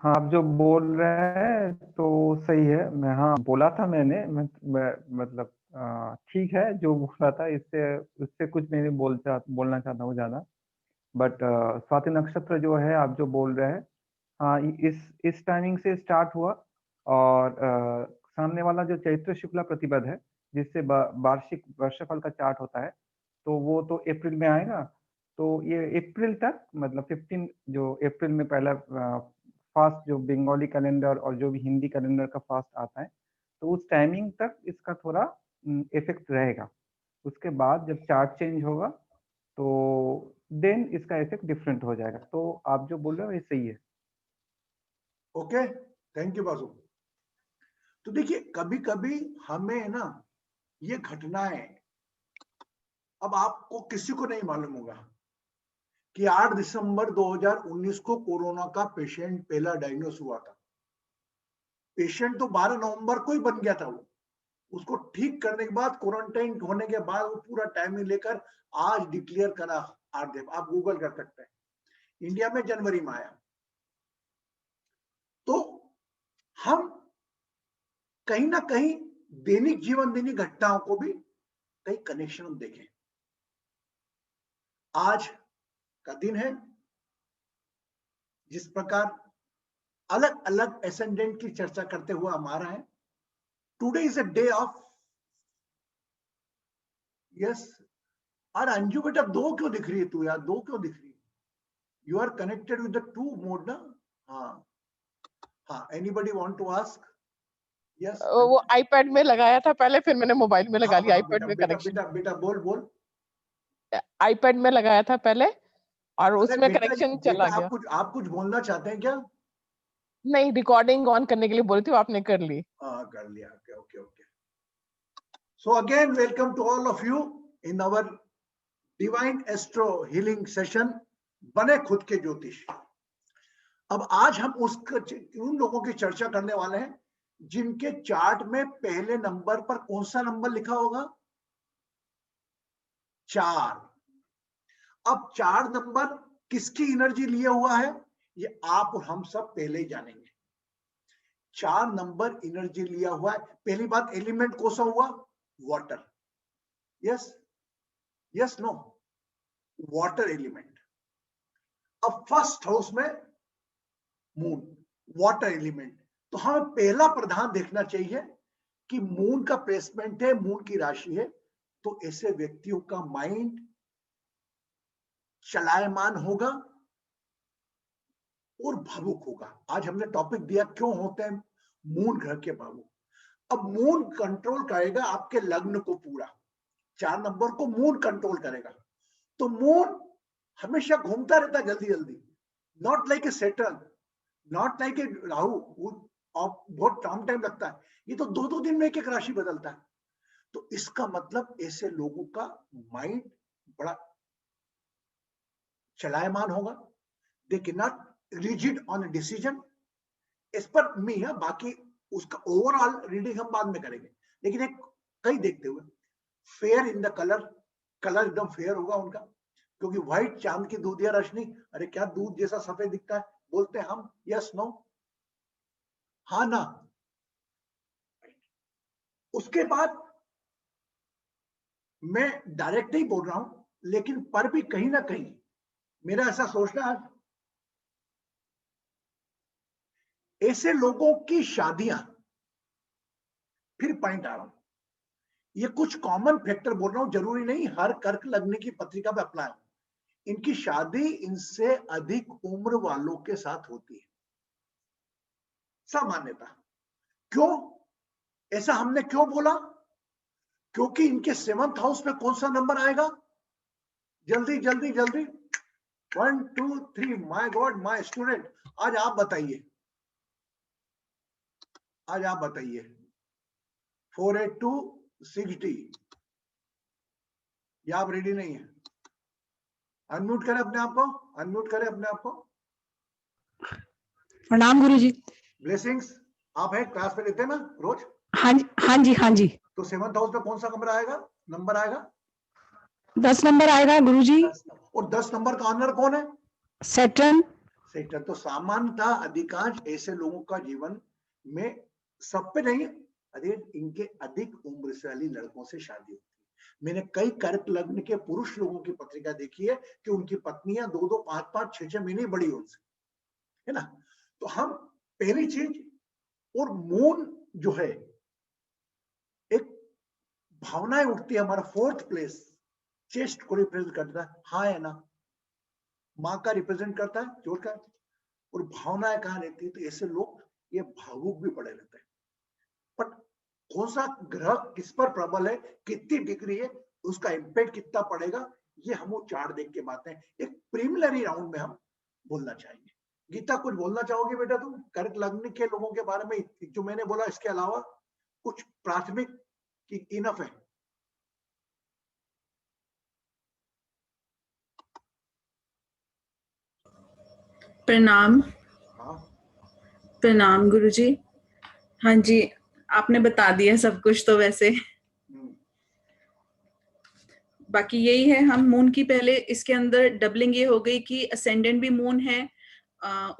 हाँ, आप जो बोल रहे हैं तो सही है। मैं हाँ बोला था मैंने मतलब ठीक है जो बोला था, इससे उससे कुछ नहीं बोलना चाहता हूँ ज्यादा। बट स्वाति नक्षत्र जो है आप जो बोल रहे हैं, हाँ इस टाइमिंग से स्टार्ट हुआ। और सामने वाला जो चैत्र शुक्ला प्रतिपद है, जिससे वार्षिक वर्षफल का चार्ट होता है, तो वो तो अप्रैल में आएगा। तो ये अप्रैल तक, मतलब 15 जो अप्रैल में पहला फास्ट जो बंगाली कैलेंडर और जो भी हिंदी कैलेंडर का फास्ट आता है, तो उस टाइमिंग तक इसका थोड़ा इफेक्ट रहेगा। उसके बाद जब चार्ट चेंज होगा तो देन इसका इफेक्ट डिफरेंट हो जाएगा। तो आप जो बोल रहे हो ये सही है। Okay, thank you Basu. तो देखिए, कभी कभी हमें ना ये घटनाएं, अब आपको किसी को नहीं मालूम होगा कि 8 दिसंबर 2019 को कोरोना का पेशेंट पहला डायग्नोस हुआ था। पेशेंट तो 12 नवंबर को ही बन गया था। वो उसको ठीक करने के बाद, क्वारंटाइन होने के बाद, वो पूरा टाइमिंग लेकर आज डिक्लेयर करा 8 दिन। आप गूगल कर सकते हैं। इंडिया में जनवरी में आया। तो हम कहीं ना कहीं दैनिक जीवन, दैनिक घटनाओं को भी कई कनेक्शन देखें। आज का दिन है जिस प्रकार अलग अलग एसेंडेंट की चर्चा करते हुए हमारा है। Today is a day of, yes. और अंजू बेटा दो क्यों दिख रही है तू यार? दो क्यों दिख रही है? You are connected with the two mode ना? हाँ हाँ, anybody want to ask? Yes, वो आईपैड में लगाया था पहले, फिर मैंने मोबाइल में लगा लिया। हाँ, आईपैड में बेटा कनेक्शन, बेटा बेटा बोल बोल। आईपैड में लगाया था पहले और अरे उसमें बेटा, कनेक्शन चला बेटा गया। आप कुछ बोलना चाहते हैं क्या? नहीं, रिकॉर्डिंग ऑन करने के लिए बोली थी, वो आपने कर ली। हाँ, कर लिया। Okay okay okay. So again, welcome to all of you in our divine astro healing session, बने खुद के ज्योतिष। अब आज हम उन लोगों की चर्चा करने वाले हैं जिनके चार्ट में पहले नंबर पर कौन सा नंबर लिखा होगा? 4। अब 4 नंबर किसकी एनर्जी लिए हुआ है, ये आप और हम सब पहले ही जानेंगे। 4 नंबर एनर्जी लिया हुआ है। पहली बात, एलिमेंट कौन सा हुआ? Water. Yes yes, no, water element. अब फर्स्ट हाउस में मून, वाटर एलिमेंट। तो हमें पहला प्रधान देखना चाहिए कि मून का प्लेसमेंट है, मून की राशि है। तो ऐसे व्यक्तियों का माइंड चलायमान होगा और भावुक होगा। आज हमने टॉपिक दिया क्यों होते हैं मून ग्रह के भावुक। अब मून कंट्रोल करेगा आपके लग्न को पूरा। 4 नंबर को मून कंट्रोल करेगा। तो मून हमेशा घूमता रहता है जल्दी जल्दी, not like a Saturn, not like a Rahu, बहुत टाइम लगता है। ये तो 2-2 दिन में एक राशि बदलता है। तो इसका मतलब ऐसे लोगों का माइंड बड़ा चलायमान होगा। They can not rigid on decision as per me. बाकी उसका ओवरऑल रीडिंग हम बाद में करेंगे, लेकिन एक कई देखते हुए fair in the colour, colour एकदम फेयर होगा उनका, क्योंकि व्हाइट चांद की दूधिया रोशनी। अरे क्या दूध जैसा सफेद दिखता है बोलते हैं हम? यस नो, हाँ ना? उसके बाद मैं डायरेक्ट नहीं बोल रहा हूं, लेकिन पर भी कहीं ना कहीं मेरा ऐसा सोचना है, ऐसे लोगों की शादियां, फिर पॉइंट आ रहा हूं, ये कुछ कॉमन फैक्टर बोल रहा हूं, जरूरी नहीं हर कर्क लग्न की पत्रिका पे अप्लाई हो। इनकी शादी इनसे अधिक उम्र वालों के साथ होती है, सामान्यता। क्यों ऐसा हमने क्यों बोला? क्योंकि इनके 7th हाउस में कौन सा नंबर आएगा? जल्दी जल्दी जल्दी, 1 2 3। माय गॉड, माय स्टूडेंट, आज आप बताइए, आज आप बताइए। 482 6D, या आप रेडी नहीं है? अनम्यूट करें अपने आप को, अनम्यूट करें अपने आप को। प्रणाम गुरुजी। ब्लेसिंग्स। आप है क्लास में लेते हैं ना रोज? हाँ जी हाँ जी हाँ जी। तो 7th हाउस में कौन सा नंबर आएगा? 10 नंबर आएगा गुरुजी। और 10 नंबर का ऑनर कौन है? सैटर्न। सेटल। तो सामान्यतः अधिकांश ऐसे लोगों का जीवन में, सब पे नहीं, इनके अधिक उम्र से वाली लड़कों से शादी होती है। मैंने कई कर्क लग्न के पुरुष लोगों की पत्रिका देखी है कि उनकी पत्नियां 2-2, 5-5, 6-6 महीने बड़ी उनसे, है ना। तो हम पहली चीज, और मून जो है एक भावनाएं उठती है, हमारा 4th प्लेस चेस्ट को रिप्रेजेंट करता है, हाँ है ना, माँ का रिप्रेजेंट करता है जोड़ का, और भावनाएं कहाँ रहती है, तो ऐसे लोग ये भावुक भी पड़े रहते हैं। बट कौन सा ग्रह किस पर प्रबल है, कितनी डिग्री है, उसका इंपैक्ट कितना पड़ेगा, ये हम वो चार्ट देख के बातें एक प्रीलिमिनरी राउंड में हम बोलना चाहेंगे। गीता कुछ बोलना चाहोगे बेटा तुम कर्क लग्न के लोगों के बारे में, जो मैंने बोला इसके अलावा कुछ प्राथमिक की इनफ है? प्रणाम। हाँ प्रणाम गुरुजी। हाँ जी, आपने बता दिया सब कुछ तो वैसे। बाकी यही है, हम मून की पहले इसके अंदर डबलिंग ये हो गई कि असेंडेंट भी मून है,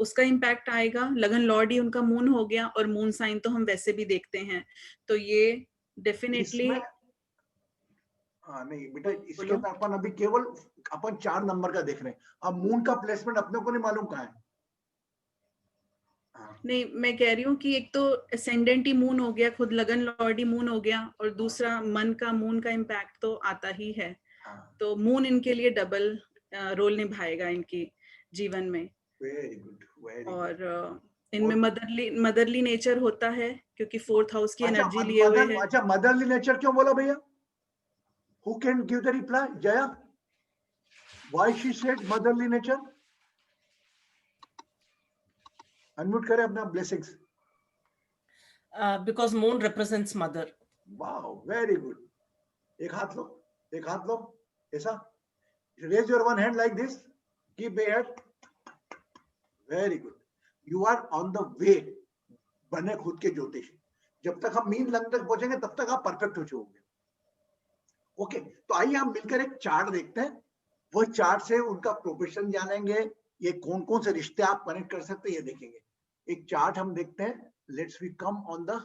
उसका इम्पैक्ट आएगा। लगन लॉर्ड ही उनका मून हो गया, और मून साइन तो हम वैसे भी देखते हैं, तो ये डेफिनेटली। हाँ नहीं बेटा, इसके बोलो। अंदर अपन अभी केवल अपन 4 नंबर का देख रहे हैं, अब मून का प्लेसमेंट अपने को नहीं मालूम कहाँ है। हाँ। नहीं, मैं कह रही हूँ कि एक तो असेंडेंट ही मून हो गया, खुद लगन लॉर्ड ही मून हो गया, और दूसरा मन का मून का इम्पैक्ट तो आता ही है। हाँ। तो मून इनके लिए डबल रोल निभाएगा इनकी जीवन में। Very good, very good. और इनमें मदरली नेचर होता है, क्योंकि 4th हाउस की अच्छा, एनर्जी लिए हुए है। अच्छा, मदरली नेचर क्यों बोला भैया? Who can give the reply? Jaya, why she said motherly nature? Unmute करें अपना blessings. Because moon represents mother. Wow, very good. एक हाथ लो, एक हाथ लो, ऐसा. Raise your one hand like this. Keep the head. Very good. You are on the way. बने खुद के ज्योतिष. जब तक हम मीन लग्न तक पहुंचेंगे तब तक आप परफेक्ट हो जाओगे. ओके, तो आइए हम मिलकर एक चार्ट देखते हैं. वो चार्ट से उनका प्रोफेशन जानेंगे, ये कौन कौन से रिश्ते आप कनेक्ट कर सकते हैं ये देखेंगे. एक चार्ट हम देखते हैं. Let's we come on the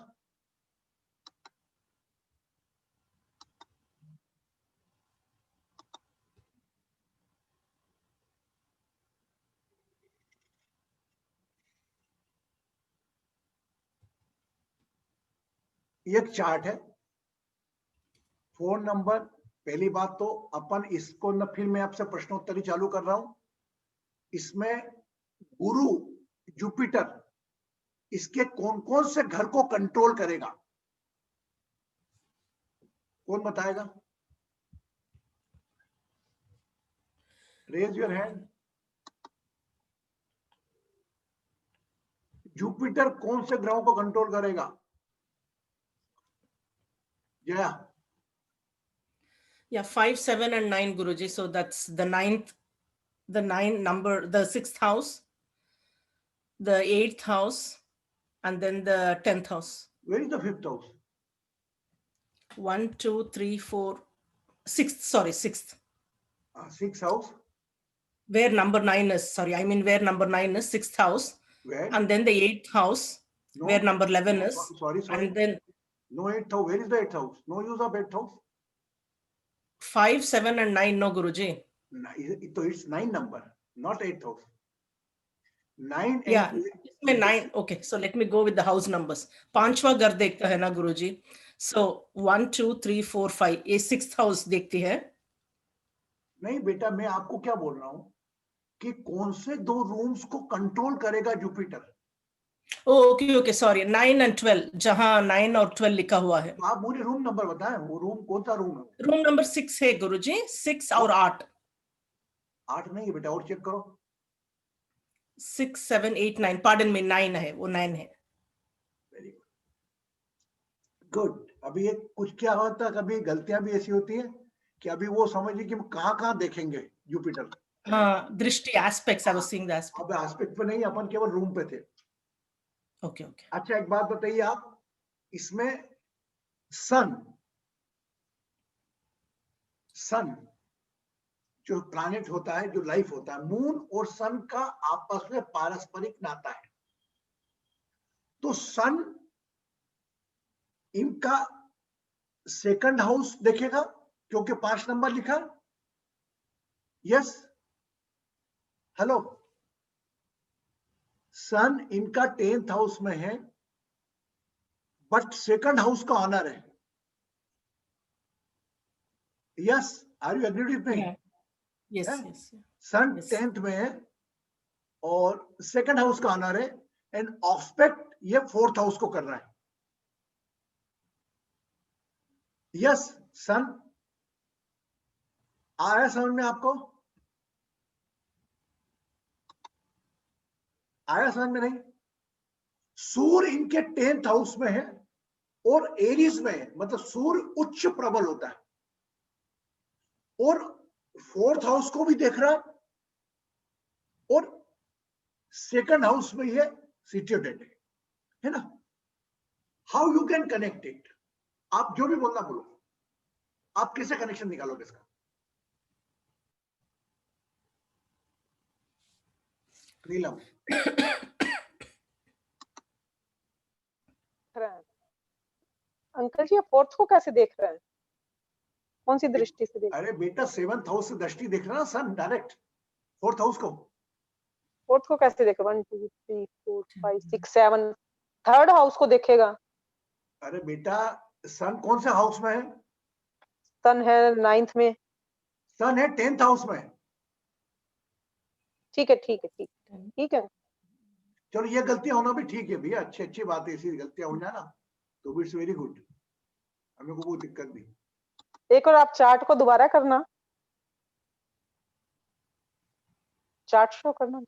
एक चार्ट है. 4 नंबर. पहली बात तो अपन इसको न, फिर मैं आपसे प्रश्नोत्तरी चालू कर रहा हूं. इसमें गुरु जुपिटर इसके कौन कौन से घर को कंट्रोल करेगा, कौन बताएगा? Raise your hand. जुपिटर कौन से ग्रहों को कंट्रोल करेगा? Jaya. Yeah, 5, 7, and 9, Guruji. So that's the 9 number, the 6th house, the 8th house, and then the 10th house. Where is the 5th house? 1, 2, 3, 4, 6th. Sorry, 6th. 6th house. Where number 9 is, sorry, I mean where number 9 is, 6th house. Where? And then the 8th house, No, where number 11 no, is. sorry. And then no 8th house. Where is the 8th house? No use of 8th house. 5, 7, and 9, no, Guruji. So it's 9 number, not 8th house. 9 Yeah, and 9. Okay, so let me go with the house numbers. पांचवा घर देखता है ना गुरुजी. So 1, 2, 3, 4, 5. ये 6th house देखती है. नहीं बेटा, मैं आपको क्या बोल रहा हूं कि कौन से 2 रूम्स को कंट्रोल करेगा जुपिटर. Okay, sorry. 9 and 12, जहां 9 और 12 लिखा हुआ है. तो आप मुझे रूम नंबर बताएं, वो रूम कौन सा रूम है? रूम नंबर 6 है गुरुजी. 6 और 8. 8 नहीं है बेटा, और चेक करो. 6, 7, 8, 9. पार्डन में 9 है, वो 9 है. Very good. अभी ये कुछ क्या होता है, कभी गलतियां भी ऐसी होती है कि अभी वो समझिए कि हम कहाँ देखेंगे जुपिटर. हाँ, दृष्टि aspects. I was seeing the aspect. अब एस्पेक्ट पे नहीं, अपन केवल रूम पे थे. ओके. अच्छा, एक बात बताइए आप, इसमें सन जो प्लैनेट होता है, जो लाइफ होता है, मून और सन का आपस में पारस्परिक नाता है। तो सन इनका सेकंड हाउस देखेगा क्योंकि 5 नंबर लिखा। यस, हेलो, सन इनका 10th हाउस में है, बट सेकंड हाउस का ऑनर है। Yes, are you agree with me? Yeah. Yes, Yeah. yes, yeah. Sun Yes. 10th में है और सेकंड हाउस का ऑनर है, एंड ऑस्पेक्ट ये 4th हाउस को कर रहा है। यस, सन आया समझ में आपको? आया समझ में? नहीं, सूर्य इनके 10th हाउस में है और एरीज में है, मतलब सूर्य उच्च प्रबल होता है और 4th हाउस को भी देख रहा है और सेकंड हाउस में ये सिचुएटेड है ना। How you can connect it? आप जो भी बोलना बोलो, आप कैसे कनेक्शन निकालोगे इसका? नीलम, अंकल जी आप 4th को कैसे देख रहे हैं? कौन सी दृष्टि से देख? अरे बेटा 7th हाउस से दृष्टि देख रहा ना सन, डायरेक्ट 4th हाउस को। 4th को कैसे देखेगा? 1 2 3 4 5 6 7 थर्ड हाउस को देखेगा। अरे बेटा सन कौन से हाउस में है? सन है 9th में। सन है 10th हाउस में। ठीक है ठीक है ठीक है ठीक है। चलो ये गलतियां होना भी ठीक है भैया, अच्छी अच्छी बात है, ऐसी गलतियां हो जाए ना तो इट्स वेरी गुड, हमें को कोई दिक्कत नहीं। एक और आप चार्ट को दोबारा करना, चार्ट शो करना।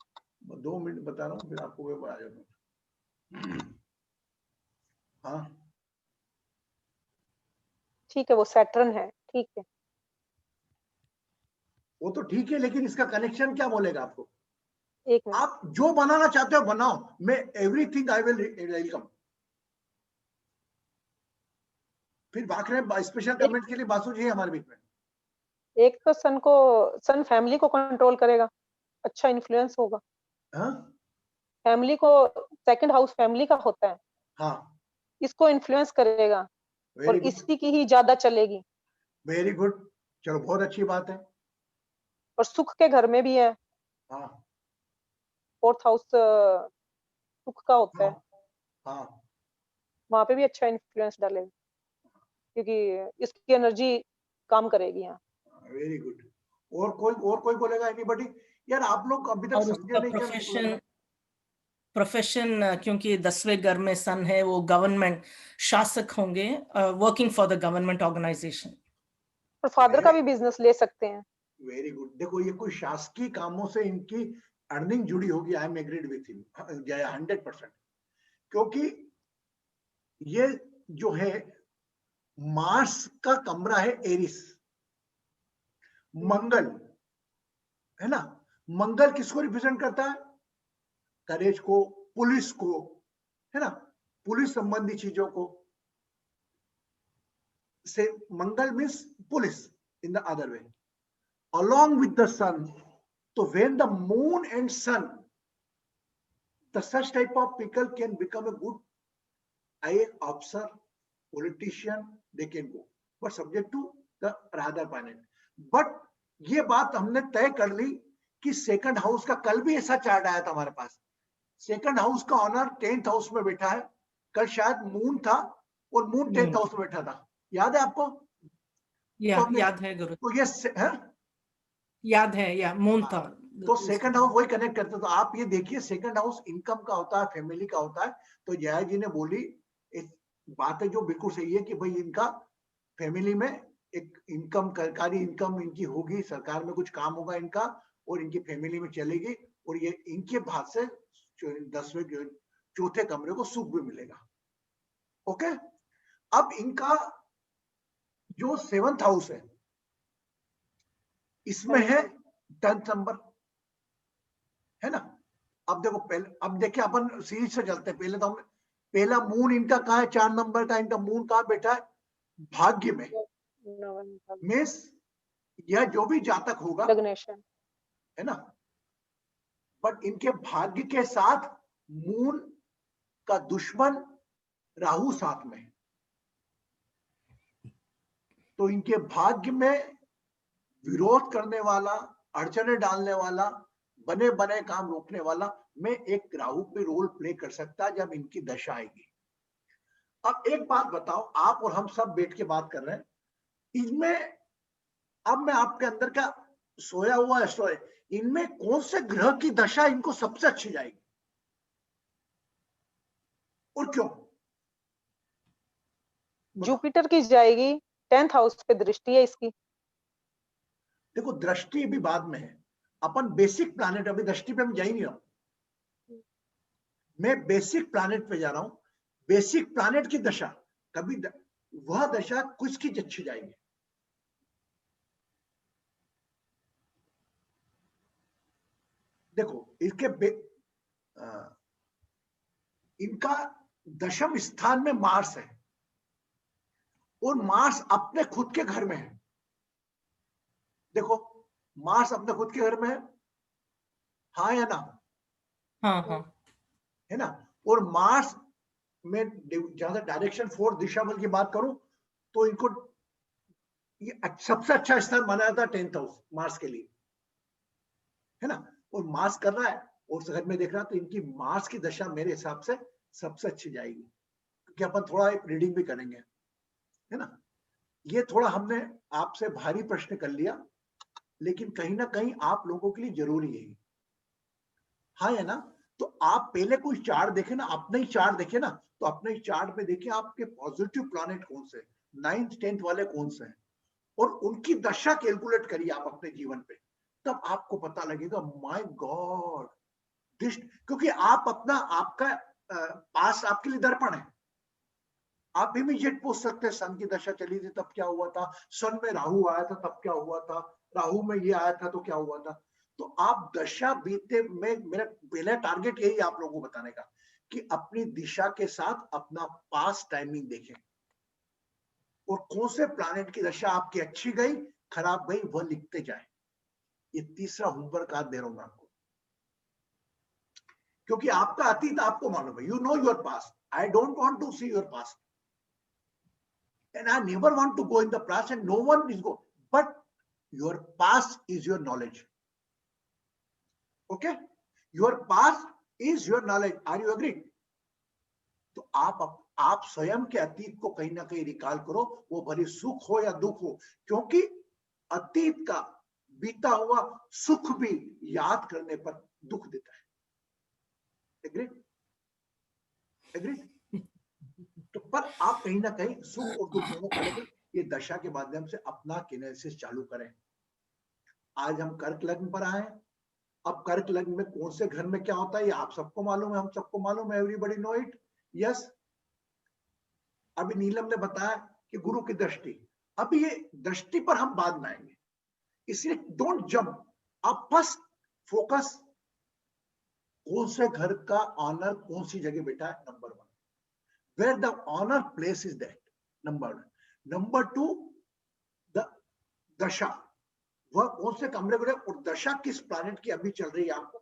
2 मिनट बता रहा हूँ फिर आपको वो आ जाऊंगा। हाँ ठीक है, वो सैटर्न है, ठीक है। वो तो ठीक है, लेकिन इसका कनेक्शन क्या बोलेगा आपको? एक मिनट, आप जो बनाना चाहते हो बनाओ, मैं एवरीथिंग आई विल वेलकम। फिर भाग रहे स्पेशल कमेंट के लिए बासु जी है हमारे बीच में। एक तो सन फैमिली को कंट्रोल करेगा, अच्छा इन्फ्लुएंस होगा। हाँ फैमिली को, सेकंड हाउस फैमिली का होता है, हाँ, इसको इन्फ्लुएंस करेगा और वेरी गुड इसी की ही ज्यादा चलेगी। वेरी गुड, चलो बहुत अच्छी बात है। और सुख के घर में भी है, हाँ 4th हाउस सुख का होता है, हाँ हाँ, वहां पे भी अच्छा इन्फ्लुएंस डालेगा क्योंकि इसकी एनर्जी काम करेगी यहाँ। Very good. और कोई बोलेगा? एनीबॉडी? यार आप लोग अभी तक और समझे उसका नहीं क्या? प्रोफेशन क्योंकि 10वें घर में सन है, वो गवर्नमेंट शासक होंगे, working for the government organisation. और फादर का भी बिजनेस ले सकते हैं। Very good. देखो ये कोई शासकीय कामों से इनकी अर्निंग जुड़ी होगी, I am agreed with him 100%, क्योंकि ये जो है मार्स का कमरा है एरिस, मंगल है ना। मंगल किसको रिप्रेजेंट करता है? करेज को, पुलिस को, है ना, पुलिस संबंधी चीजों को। से Mangal means police in the other way, along with the sun. So when the moon and sun, the such type of people can become a good officer, politician, they can go, but subject to the rather planet. But ये बात हमने तय कर ली कि second house का, कल भी ऐसा चार्ट आया था हमारे पास, सेकंड हाउस का ऑनर 10th हाउस में बैठा है। कल शायद मून था और मून 10th हाउस में बैठा था, याद है आपको? तो याद है गुरु, तो ये है? याद है, या मून था। तो सेकंड हाउस वही कनेक्ट करते। तो आप ये देखिए सेकंड हाउस इनकम का होता है, फैमिली का होता है। तो जया जी ने बोली एक बात है जो बिल्कुल सही है कि भाई इनका फैमिली में एक इनकम, सरकारी इनकम इनकी होगी, सरकार में कुछ काम होगा इनका और इनकी फैमिली में चलेगी, और ये इनके भाग से 10वें चौथे कमरे को सुख भी मिलेगा। ओके, अब इनका जो 7th हाउस है इसमें है 10th नंबर, है ना। अब देखो पहले, अब देखिए अपन सीरीज से चलते हैं। पहले तो हम, पहला मून इनका कहा है 4 नंबर का, इनका मून कहा बैठा है? भाग्य में, मीन्स यह जो भी जातक होगा, लग्नेशन, है ना, बट इनके भाग्य के साथ मून का दुश्मन राहु साथ में है। तो इनके भाग्य में विरोध करने वाला, अड़चने डालने वाला, बने बने काम रोकने वाला में एक राहु पे रोल प्ले कर सकता है जब इनकी दशा आएगी। अब एक बात बताओ, आप और हम सब बैठ के बात कर रहे हैं, इनमें अब मैं आपके अंदर का सोया हुआ एस्ट्रो है, इनमें कौन से ग्रह की दशा इनको सबसे अच्छी जाएगी और क्यों? जुपिटर की जाएगी, 10th हाउस पे दृष्टि है इसकी। देखो दृष्टि अभी बाद में है, अपन बेसिक प्लैनेट, अभी दृष्टि पे हम जा ही नहीं रहा हूं, मैं बेसिक प्लैनेट पे जा रहा हूं। बेसिक प्लैनेट की दशा कभी वह दशा किसकी अच्छी जाएगी? देखो इसके इनका दशम स्थान में मार्स है और मार्स अपने खुद के घर में है। देखो मार्स अपने खुद के घर में है, हाँ या ना? हाँ हाँ है ना। और मार्स में जहां से डायरेक्शन 4 दिशा बल की बात करूं तो इनको ये सबसे अच्छा स्थान माना जाता है 10th हाउस मार्स के लिए, है ना। और मार्स कर रहा है और घर में देख रहा है, तो इनकी मार्स की दशा मेरे हिसाब से सबसे अच्छी जाएगी, क्योंकि अपन थोड़ा एक रीडिंग भी करेंगे, है ना। ये थोड़ा हमने आपसे भारी प्रश्न कर लिया, लेकिन कहीं ना कहीं आप लोगों के लिए जरूरी है, हाँ या ना। तो आप पहले कोई चार्ट देखे ना, अपना ही चार्ट देखे ना, तो अपने ही चार्ट पे देखिए आपके पॉजिटिव प्लैनेट कौन से, 9th 10th वाले कौन से हैं, और उनकी दशा कैलकुलेट करिए आप अपने जीवन पे, तब आपको पता लगेगा माय गॉड दिस, क्योंकि आप अपना आपका पास आपके लिए दर्पण है। आप इमीडिएट पूछ सकते हैं सन की दशा चली थी तब क्या हुआ था, सन में राहु आया था तब क्या हुआ था, राहु में ये आया था तो क्या हुआ था। तो आप दशा बीते में, मेरा पहला टारगेट यही आप लोगों को बताने का कि अपनी दिशा के साथ अपना पास टाइमिंग देखें और कौन से प्लैनेट की दशा आपकी अच्छी गई खराब गई वह लिखते जाए। ये तीसरा होमवर्क आज दे रहा हूं मैं आपको, क्योंकि आपका अतीत आपको मालूम है, you know your past, I don't want to see your past and I never want to go in the past and no one is go, but your past is your knowledge, okay, your past is your knowledge, are you agreed? तो आप स्वयं के अतीत को कहीं ना कहीं recall करो, वो भले सुख हो या दुख हो, क्योंकि अतीत का बीता हुआ सुख भी याद करने पर दुख देता है। एग्रीड? एग्रीड? तो पर आप कहीं ना कहीं सुख और दुख दोनों को लेकर ये दशा के माध्यम से अपना किनेसिस चालू करें। आज हम कर्क लग्न पर आए, अब कर्क लग्न में कौन से घर में क्या होता है ये आप सबको मालूम है, हम सबको मालूम है, एवरीबॉडी नो इट, यस। अभी नीलम ने बताया कि गुरु की दृष्टि, अभी ये दृष्टि पर हम बाद में आएंगे, इसलिए डोंट जंप, आप फर्स्ट फोकस कौन से घर का ऑनर कौन सी जगह बैठा है, number 1, where the honor place is that, number 1. Number 2, the दशा, वह कौन से कमरे में, और दशा किस प्लैनेट की अभी चल रही है आपको,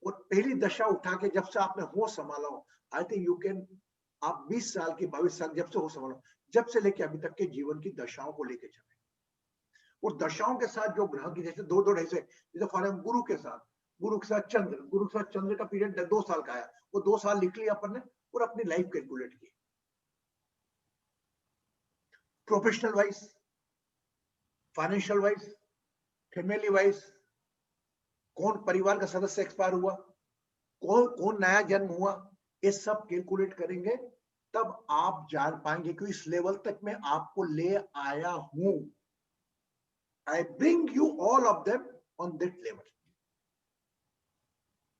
और पहली दशा उठा के जब से आपने होश संभाला हो, आई थिंक यू कैन, आप 20 साल की 22 साल जब से होश संभालो, जब से लेके अभी तक के जीवन की दशाओं को लेके चले, और दशाओं के साथ जो ग्रह की, जैसे दो ढाई से, जैसे फॉर एग्जाम्पल गुरु के साथ चंद्र का पीरियड 2 साल का आया, वो 2 साल लिख लिया अपन ने और अपनी लाइफ कैलकुलेट की। Professional wise, financial wise, family wise, कौन परिवार का सदस्य एक्सपायर हुआ, कौन नया जन्म हुआ, ये सब कैलकुलेट करेंगे तब आप जान पाएंगे कि इस लेवल तक मैं आपको ले आया हूं। I bring you all of them on that level.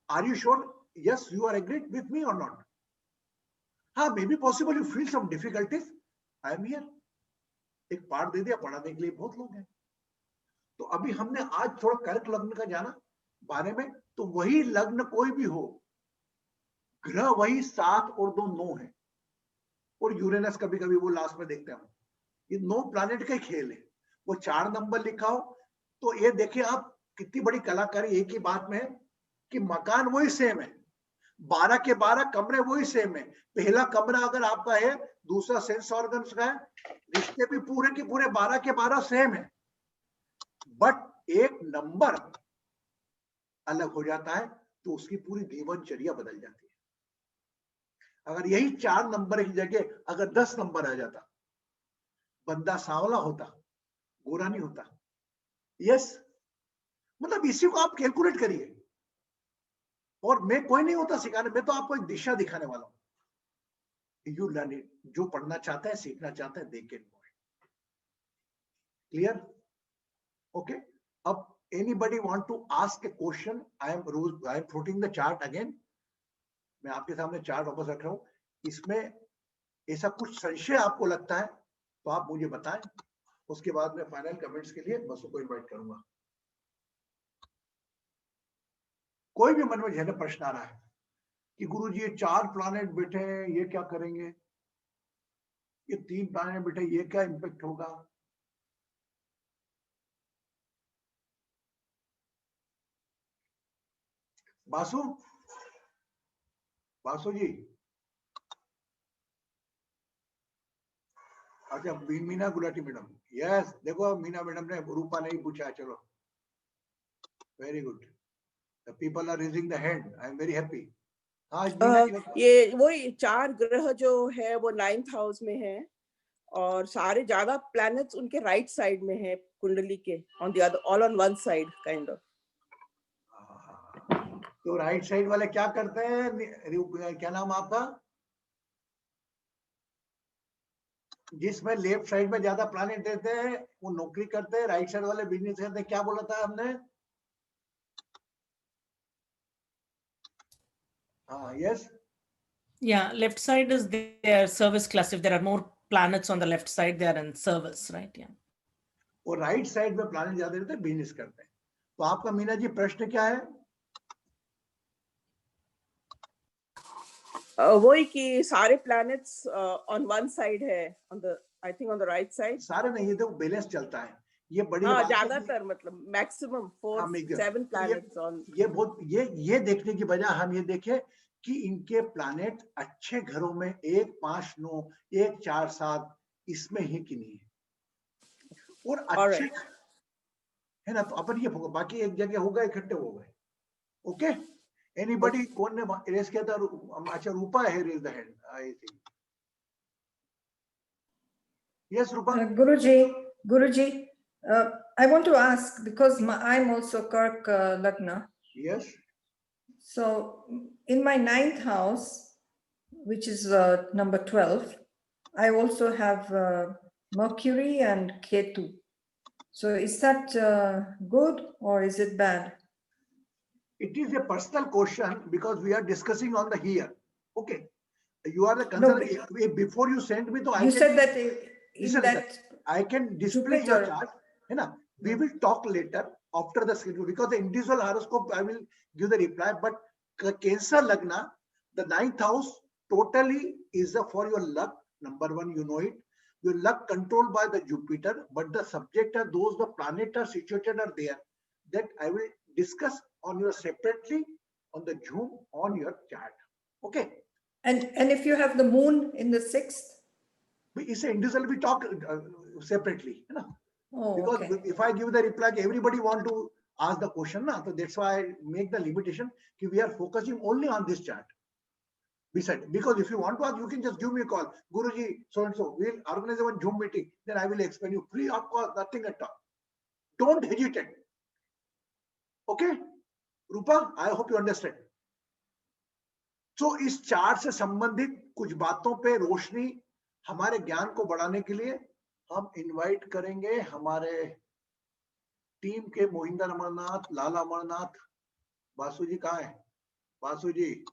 Are you sure? Yes, you are agreed with me और नॉट? हाँ, may be possible you feel some difficulties, I am here. एक पाठ दे दिया, पढ़ाने के लिए बहुत लोग हैं। तो अभी हमने आज थोड़ा कर्क लग्न का जाना बारे में, तो वही लग्न कोई भी हो, ग्रह वही 7 और 2 9 है, और यूरेनस कभी कभी वो लास्ट में देखते हैं हम, ये 9 प्लैनेट का खेल है। वो 4 नंबर लिखा हो, तो ये देखिए आप कितनी बड़ी कलाकारी एक ही बात में है कि मकान वही सेम है, 12 के 12 कमरे वही सेम है। पहला कमरा अगर आपका है, दूसरा सेंस ऑर्गन्स का है, रिश्ते भी पूरे के पूरे 12 के 12 सेम है, बट एक नंबर अलग हो जाता है तो उसकी पूरी जीवनचर्या बदल जाती है। अगर यही 4 नंबर की जगह अगर 10 नंबर आ जाता, बंदा सांवला होता, गोरा नहीं होता। यस, मतलब इसी को आप कैलकुलेट करिए, और मैं कोई नहीं होता सिखाने, मैं तो आपको एक दिशा दिखाने वाला हूं। यू लर्न इट, जो पढ़ना चाहते हैं, सीखना चाहते हैं, they can know it. Clear? Okay. अब anybody want to ask a question? I am putting the chart again. मैं आपके सामने चार्ट वापस रख रहा हूं। इसमें ऐसा कुछ संशय आपको लगता है तो आप मुझे बताएं, उसके बाद मैं फाइनल कमेंट्स के लिए बसों को इनवाइट करूंगा। कोई भी मन में जहन प्रश्न आ रहा है कि गुरुजी ये 4 प्लैनेट बैठे हैं, ये क्या करेंगे, ये 3 प्लैनेट बैठे, ये क्या इंपैक्ट होगा? बासु, बासु जी, अच्छा मीना गुलाटी मैडम, यस, देखो मीना मैडम ने, रूपा ने ही पूछा, चलो very good, the people are raising the hand, I am very happy. हाँ मीना जी बताओ। ये वही 4 ग्रह जो है वो 9th हाउस में है, और सारे ज्यादा प्लैनेट्स उनके राइट साइड में है कुंडली के, on the other, all on one side kind of. तो राइट साइड वाले क्या करते हैं? क्या नाम आपका? जिसमें लेफ्ट साइड में ज्यादा प्लैनेट देते हैं वो नौकरी करते हैं, राइट साइड वाले बिजनेस करते हैं। क्या बोला था हमने? हाँ, yes. Yeah, left side is their service class. If there are more planets on the left side, they are in service, right? Yeah. और राइट साइड में प्लैनेट ज्यादा रहते हैं, बिजनेस करते हैं। तो आपका मीना जी प्रश्न क्या है? वही कि सारे प्लैनेट्स ऑन वन साइड है, on the, I think on the right side. सारे नहीं, ये तो बैलेंस चलता है। ये बड़ी हाँ, बात है ज्यादातर मतलब मैक्सिमम 4-7 प्लैनेट्स ऑन। ये बहुत, ये देखने की बजाय हम ये देखें कि इनके प्लैनेट अच्छे घरों में 1, 5, 9, 1, 4, 7 इसमें ही कि नहीं है, और अच्छे है ना। तो अपन ये बाकी एक जगह होगा, इकट्ठे हो गए। Okay, anybody? कौन ने रेस किया था? अच्छा, रूपा है raise the hand, I think. Yes Rupa. Guruji, I want to ask, because I'm also Kark Lagna. Yes. So in my 9th house, which is number 12, I also have Mercury and Ketu. So is that good or is it bad? It is a personal question because we are discussing on the here. Okay. You are the concern. No, before you send me, you said that listen, that I can display your chart. You know, we will talk later after the schedule, because the individual horoscope I will give the reply. But Cancer Lagna, the 9th house totally is for your luck. Number 1, you know it. Your luck controlled by the Jupiter, but the subject are those, the planets are situated are there. That I will discuss on your separately on the Zoom on your chart. Okay. And if you have the moon in the 6th? It's an individual, we talk separately. You know? Oh, because okay. if I give the reply, everybody want to ask the question. Na? So that's why I make the limitation. We are focusing only on this chart. Beside, because if you want to ask, you can just give me a call. Guruji, so and so, we'll organize one Zoom meeting. Then I will explain you free of cost, nothing at all. Don't hesitate. Okay, Rupa, I hope you understand. So इस chart से संबंधित कुछ बातों पे रोशनी हमारे ज्ञान को बढ़ाने के लिए हम इनवाइट करेंगे हमारे टीम के मोहिंदर अमरनाथ, लाला अमरनाथ। बासु जी कहाँ है? बासु जी,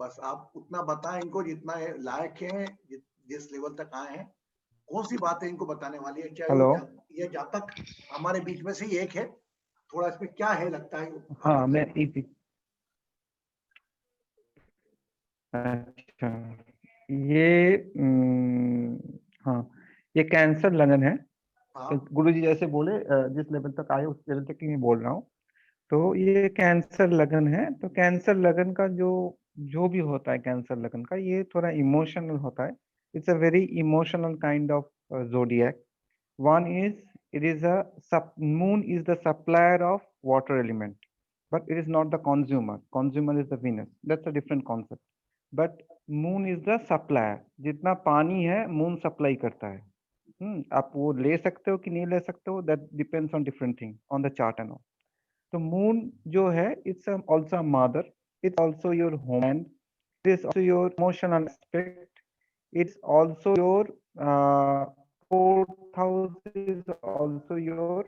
बस आप उतना बताएं इनको जितना लायक है, जिस लेवल तक आए हैं, कौन सी बातें इनको बताने वाली है। चाहे ये जातक हमारे बीच में से ही एक है, थोड़ा इसमें क्या है लगता है? हाँ, मैं अच्छा, ये हाँ, ये कैंसर लगन है। हाँ गुरुजी जैसे बोले जिस लेवल तक आए उस लेवल तक ही मैं बोल रहा हूँ। तो ये कैंसर लगन है। तो कैंसर लगन का जो जो भी होता है कैंसर लगन का, ये थोड़ा इमोशनल होता है। It's a very emotional kind of zodiac. One is, it is a moon is the supplier of water element, but it is not the consumer. Consumer is the Venus. That's a different concept. But moon is the supplier. जितना पानी है moon supply करता है। आप वो ले सकते हो कि नहीं ले सकते हो, that depends on different thing on the chart and all. तो moon जो है, it's also a mother. It's also your home. It is also your emotional aspect. It's also your fourth house is also your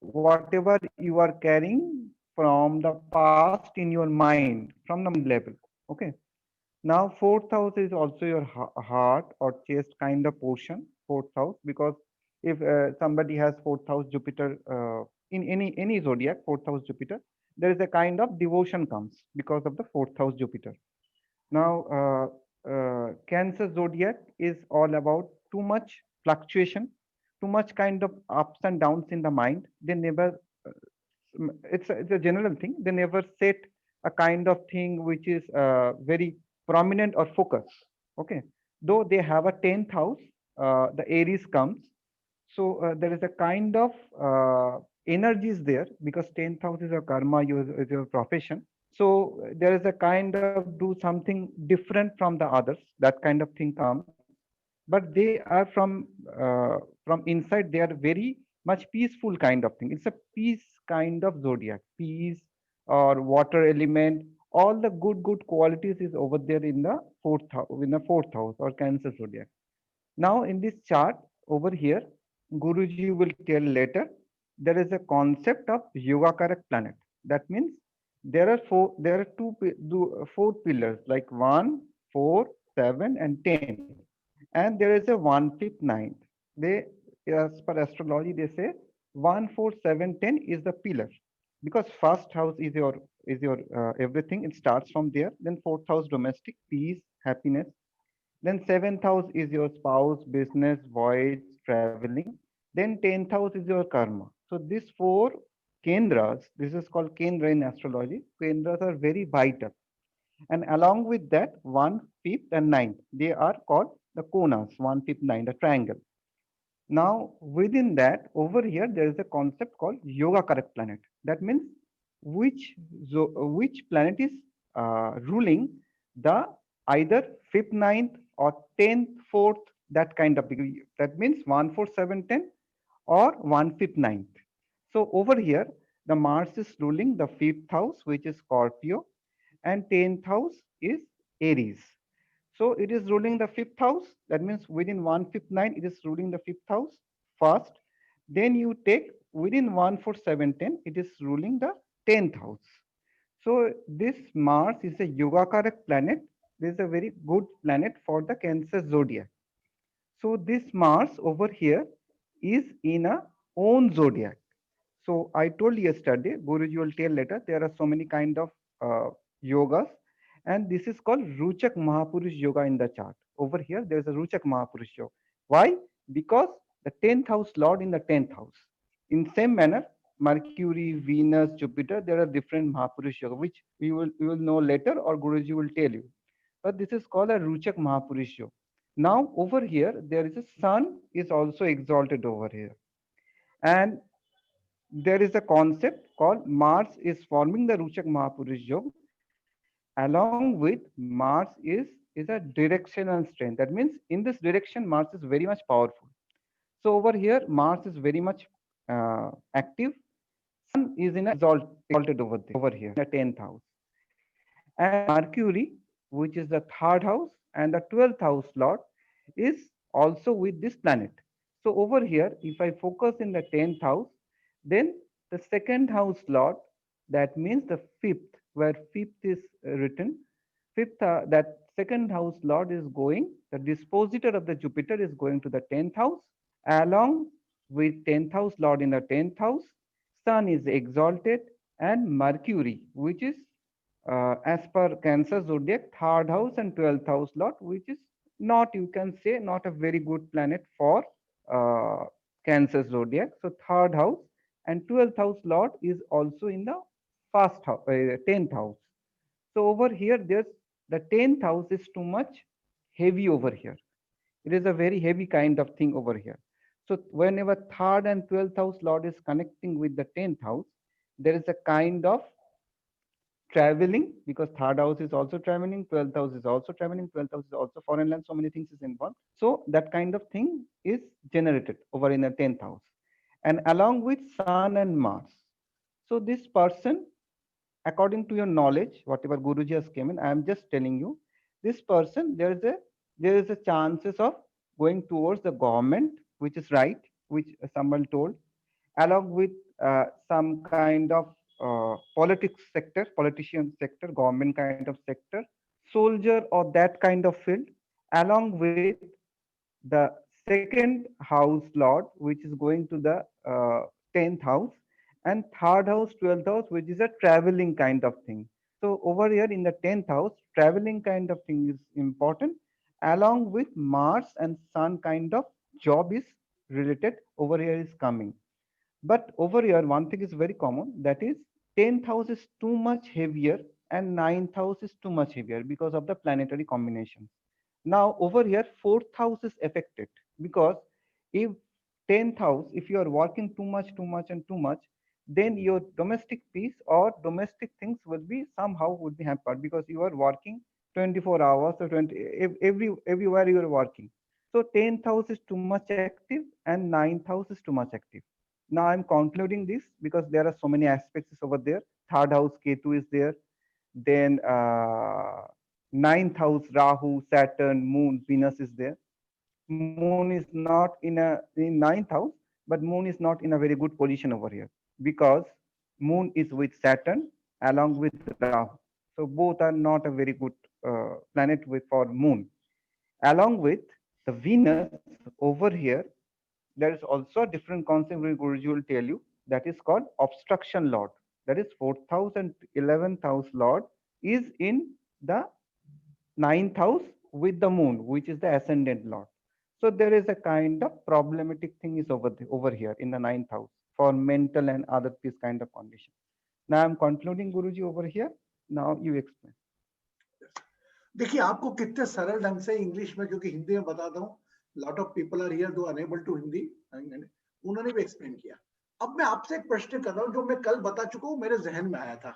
whatever you are carrying from the past in your mind, from the mind level. Okay. Now fourth house is also your heart or chest kind of portion. Fourth house, because if somebody has fourth house Jupiter in any zodiac, fourth house Jupiter, there is a kind of devotion comes because of the fourth house Jupiter. Now, Cancer zodiac is all about too much fluctuation, too much kind of ups and downs in the mind. They never, it's a general thing. They never set a kind of thing which is very prominent or focused. Okay, though they have a 10th house, the Aries comes. So there is a kind of energies there because 10th house is your karma, is your profession. So there is a kind of do something different from the others. That kind of thing comes, but they are from inside. They are very much peaceful kind of thing. It's a peace kind of zodiac. Peace or water element. All the good qualities is over there in the fourth house or Cancer zodiac. Now in this chart over here, Guruji will tell later. There is a concept of Yoga Karak planet. That means there are four pillars like 1, 4, 7, and 10, and there is a 1/5, 9. They, as per astrology, they say 1, 4, 7, 10 is the pillar, because first house is your everything. It starts from there. Then fourth house domestic, peace, happiness. Then seventh house is your spouse, business, voyage, traveling. Then 10th house is your karma. So these four kendras, this is called kendra in astrology. Kendras are very vital. And along with that, 1, 5th, and 9th, they are called the konas, 1, 5th, 9, the triangle. Now, within that, over here, there is a concept called Yoga Karak planet. That means which planet is ruling the either 5th, 9th, or 10th, 4th, that kind of degree. That means 1, 4, 7, 10, or 1, 5th, 9th. So over here, the Mars is ruling the 5th house, which is Scorpio, and 10th house is Aries. So it is ruling the 5th house. That means within 1, 5, 9, it is ruling the 5th house first. Then you take within 1, 4, 7, 10, it is ruling the 10th house. So this Mars is a Yogakaraka planet. This is a very good planet for the Cancer zodiac. So this Mars over here is in a own zodiac. So I told yesterday, Guruji will tell later, there are so many kind of yogas, and this is called Ruchak Mahapurush Yoga in the chart. Over here, there is a Ruchak Mahapurush Yoga. Why? Because the 10th house Lord in the 10th house. In same manner, Mercury, Venus, Jupiter, there are different Mahapurush Yoga, which we will know later or Guruji will tell you. But this is called a Ruchak Mahapurush Yoga. Now over here, there is a sun is also exalted over here. And there is a concept called Mars is forming the Ruchak Mahapurush Yoga. Along with Mars is a directional strength. That means in this direction, Mars is very much powerful. So over here, Mars is very much active. Sun is in a exalted over here, the 10th house. And Mercury, which is the 3rd house and the 12th house Lord, is also with this planet. So over here, if I focus in the 10th house, then the 2nd house Lord, that means the 5th, where 5th is written, 5th, that 2nd house Lord is going, the dispositor of the Jupiter is going to the 10th house. Along with 10th house Lord in the 10th house, Sun is exalted, and Mercury, which is as per Cancer zodiac, 3rd house and 12th house Lord, which is not, you can say, not a very good planet for Cancer zodiac. So third house and 12th house Lord is also in the first house, 10th house. So over here, there's the 10th house is too much heavy over here. It is a very heavy kind of thing over here. So whenever third and 12th house Lord is connecting with the 10th house, there is a kind of traveling, because third house is also traveling, 12th house is also traveling, 12th house is also foreign land, so many things is involved. So that kind of thing is generated over in the 10th house, and along with Sun and Mars. So this person, according to your knowledge, whatever Guruji has came in, I am just telling you, this person, there is a chances of going towards the government, which is right, which someone told, along with some kind of politics sector, politician sector, government kind of sector, soldier or that kind of field, along with the second house Lord, which is going to the 10th house, and third house, 12th house, which is a traveling kind of thing. So over here in the 10th house, traveling kind of thing is important, along with Mars and Sun kind of job is related over here is coming. But over here, one thing is very common, that is 10th house is too much heavier and 9th house is too much heavier because of the planetary combination. Now over here, 4th house is affected, because if 10th house, if you are working too much and too much, then your domestic peace or domestic things will be somehow would be hampered, because you are working 24 hours or 20, everywhere you are working. So 10th house is too much active and 9th house is too much active. Now I'm concluding this because there are so many aspects over there. Third house Ketu is there. Then ninth house Rahu, Saturn, Moon, Venus is there. Moon is not in ninth house, but Moon is not in a very good position over here, because Moon is with Saturn along with Rahu. So both are not a very good planet for Moon. Along with the Venus over here, there is also a different concept which Guruji will tell you, that is called obstruction Lord. That is 4th house and 11th house Lord is in the 9th house with the Moon, which is the ascendant Lord. So there is a kind of problematic thing is over here in the 9th house for mental and other peace kind of condition. Now I am concluding Guruji over here. Now you explain. देखिए आपको कितने सरल ढंग से English में, क्योंकि हिंदी में बताता हूँ, lot of people are here do unable to Hindi, उन्होंने भी एक्सप्लेन किया। अब मैं आपसे एक प्रश्न कर रहा हूँ जो मैं कल बता चुका हूँ, मेरे जहन में आया था।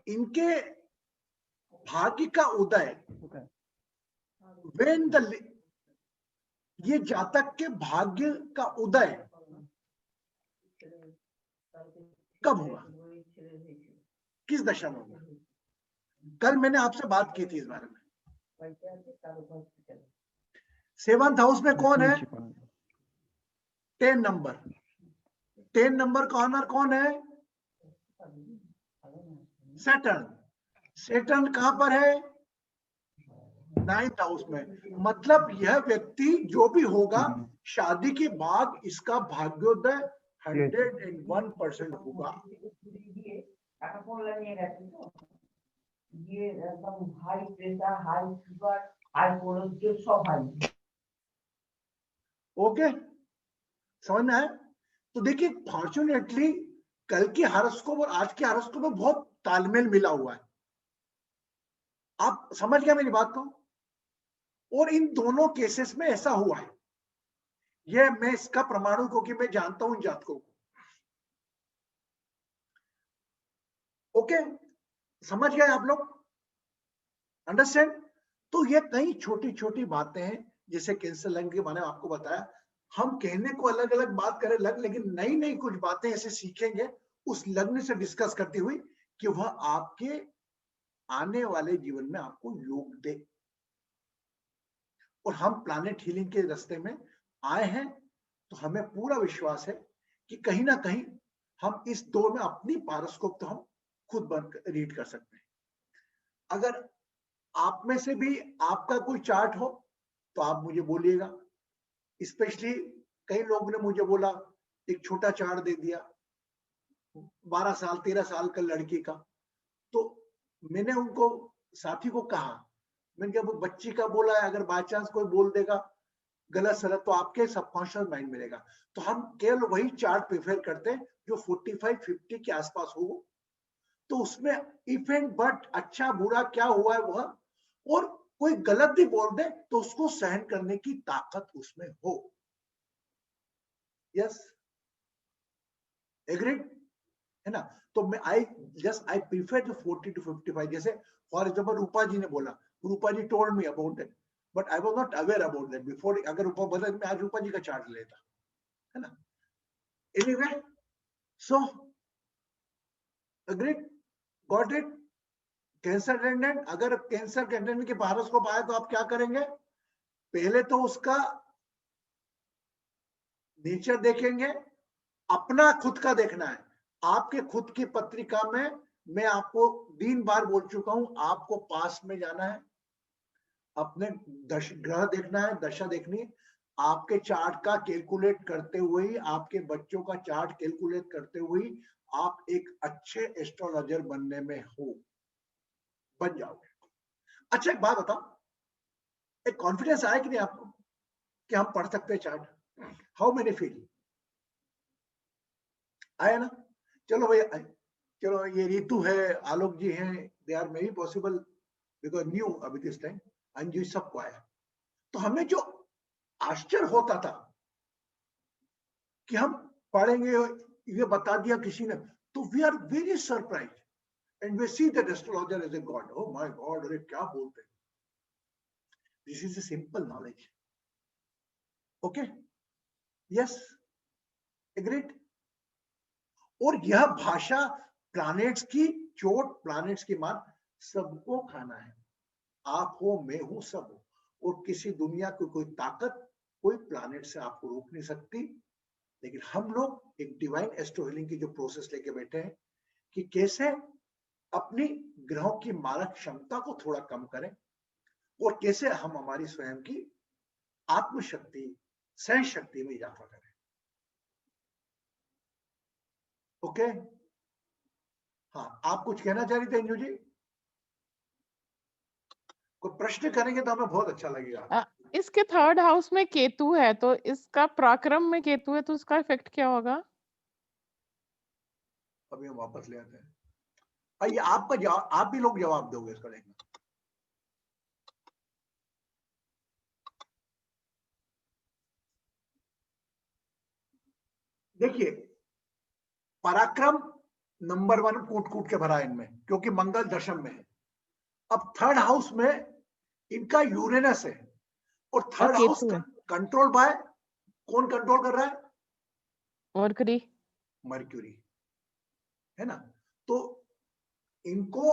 इनके भाग्य का उदय व्हेन द, ये जातक के भाग्य का उदय कब होगा, किस दशा में होगा? कल मैंने आपसे बात की थी इस बारे में। 7th हाउस में कौन है? 10 नंबर। 10 नंबर का ऑनर कौन है? सैटर्न। सैटर्न कहां पर है? 9th हाउस में। मतलब यह व्यक्ति जो भी होगा, शादी के बाद इसका भाग्योदय 101% होगा। ओके, समझ में आया? तो देखिए, फॉर्चुनेटली कल के हॉरोस्कोप और आज के हॉरोस्कोप में बहुत तालमेल मिला हुआ है। आप समझ गया मेरी बात को? और इन दोनों केसेस में ऐसा हुआ है, यह मैं इसका प्रमाण हूं क्योंकि मैं जानता हूं इन जातकों को। ओके, समझ गए आप लोग? अंडरस्टैंड? तो ये कई छोटी छोटी बातें हैं, जैसे कैंसर लग्न के बारे में आपको बताया। हम कहने को अलग अलग बात करें लेकिन नई नई कुछ बातें ऐसे सीखेंगे उस लग्न से डिस्कस करती हुई कि वह आपके आने वाले जीवन में आपको योग दे। और हम प्लैनेट हीलिंग के रास्ते में आए हैं, तो हमें पूरा विश्वास है कि कहीं ना कहीं हम इस दौर में अपनी पारस्कोप तो हम खुद रीड कर सकते हैं। अगर आप में से भी आपका कोई चार्ट हो तो आप मुझे बोलिएगा। स्पेशली कई लोगों ने मुझे बोला, एक छोटा चार्ट दे दिया 12 साल 13 साल का लड़की का, तो मैंने उनको साथी को कहा मैंने कहा वो बच्ची का बोला है, अगर बाय चांस कोई बोल देगा गलत सलत तो आपके सबकॉन्शियस माइंड में रहेगा। तो हम केवल वही चार्ट प्रेफर करते हैं जो 45-50 के आसपास हो, तो उसमें इफ एंड बट अच्छा बुरा क्या हुआ है वह, और कोई गलत भी बोल दे तो उसको सहन करने की ताकत उसमें हो। यस, एग्रीड है ना? तो मैं आई प्रीफर 40 to 55। जैसे फॉर एग्जाम्पल रूपा जी ने बोला, Rupa ji told me about it but I was not aware about that before. अगर रूपा बोला मैं आज रूपा जी का चार्ट लेता, है ना? Anyway, so agreed, got it. Cancer टेंडेंट, अगर कैंसर टेंडेंट के हॉरोस्कोप आया तो आप क्या करेंगे? पहले तो उसका नेचर देखेंगे, अपना खुद का देखना है। आपके खुद की पत्रिका में मैं आपको 3 बार बोल चुका हूं, आपको पास में जाना है, अपने ग्रह देखना है, दशा देखनी है, आपके चार्ट का कैलकुलेट करते हुए ही, आपके बच्चों का चार्ट कैलकुलेट करते हुए आप एक अच्छे एस्ट्रोलॉजर बनने में हो, बन जाओगे। अच्छा एक बात बताओ, एक कॉन्फिडेंस आया कि नहीं आपको कि हम पढ़ सकते हैं चार्ट? हाउ मेनी फील आया ना? चलो भाई, चलो ये रीतु है, आलोक जी हैं, they are may B possible because new अभी दिस टाइम, अंजू सबको आया। तो हमें जो आश्चर्य होता था कि हम पढ़ेंगे, ये बता दिया किसी ने, तो we are very surprise and we see that astrologer is a god. Oh my god, अरे क्या बोलते हैं। This is a simple knowledge. Okay, yes, agreed. और यह भाषा प्लैनेट्स की चोट, प्लैनेट्स की मार सबको खाना है। आप हो, मैं हूं, सब हो, और किसी दुनिया की कोई ताकत, कोई प्लैनेट से आपको रोक नहीं सकती। लेकिन हम लोग एक डिवाइन एस्ट्रो हीलिंग की जो प्रोसेस लेके बैठे हैं कि कैसे अपनी ग्रहों की मारक क्षमता को थोड़ा कम करें और कैसे हम हमारी स्वयं की आत्मशक्ति, सहन शक्ति में इजाफा करें। ओके, हाँ, आप कुछ कहना चाह रही थे अंजू जी? कोई प्रश्न करेंगे तो हमें बहुत अच्छा लगेगा। इसके 3rd हाउस में केतु है, तो इसका पराक्रम में केतु है, तो उसका इफेक्ट क्या होगा? अभी हम वापस ले आते हैं। आइए, आपका जवाब, आप भी लोग जवाब दोगे इसका। देखना, देखिए, पराक्रम नंबर 1 कूट कूट के भरा इनमें, क्योंकि मंगल दशम में है। अब 3rd हाउस में इनका यूरेनस है, और 3rd हाउस कंट्रोल बाय कौन कंट्रोल कर रहा है? मरकरी, मर्क्यूरी, है ना? तो इनको,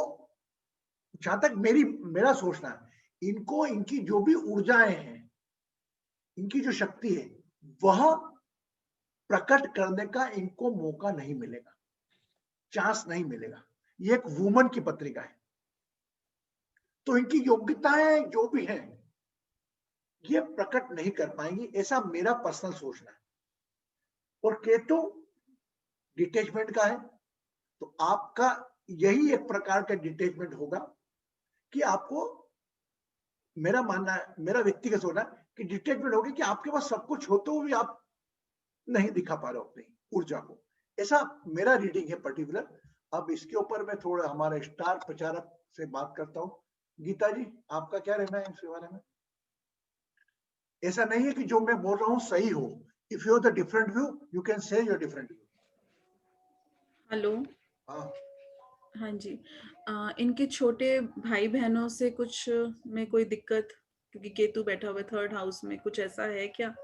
जहां तक मेरा सोचना है, इनको इनकी जो भी ऊर्जाएं हैं, इनकी जो शक्ति है, वह प्रकट करने का इनको मौका नहीं मिलेगा, चांस नहीं मिलेगा। ये एक वुमन की पत्रिका है, तो इनकी योग्यताएं जो भी हैं ये प्रकट नहीं कर पाएंगी, ऐसा मेरा पर्सनल सोचना है। और केतु डिटैचमेंट का है, तो आपका यही एक प्रकार का डिटैचमेंट होगा कि आपको, मेरा मानना है, मेरा व्यक्तिगत सोचना है कि डिटैचमेंट होगी कि आपके पास सब कुछ होते हुए भी आप नहीं दिखा पा रहे हो अपनी ऊर्जा को। ऐसा मेरा रीडिंग है पर्टिकुलर। अब इसके ऊपर मैं थोड़ा हमारे स्टार प्रचारक से बात करता हूँ। गीता जी, आपका क्या रहना है इसके बारे में? ऐसा नहीं है कि जो मैं बोल रहा हूँ सही हो। If you have the different view, you can say your different view. Hello, हाँ जी, इनके छोटे भाई बहनों से कुछ में कोई दिक्कत, क्योंकि केतु बैठा हुआ 3rd हाउस में, कुछ ऐसा है क्या?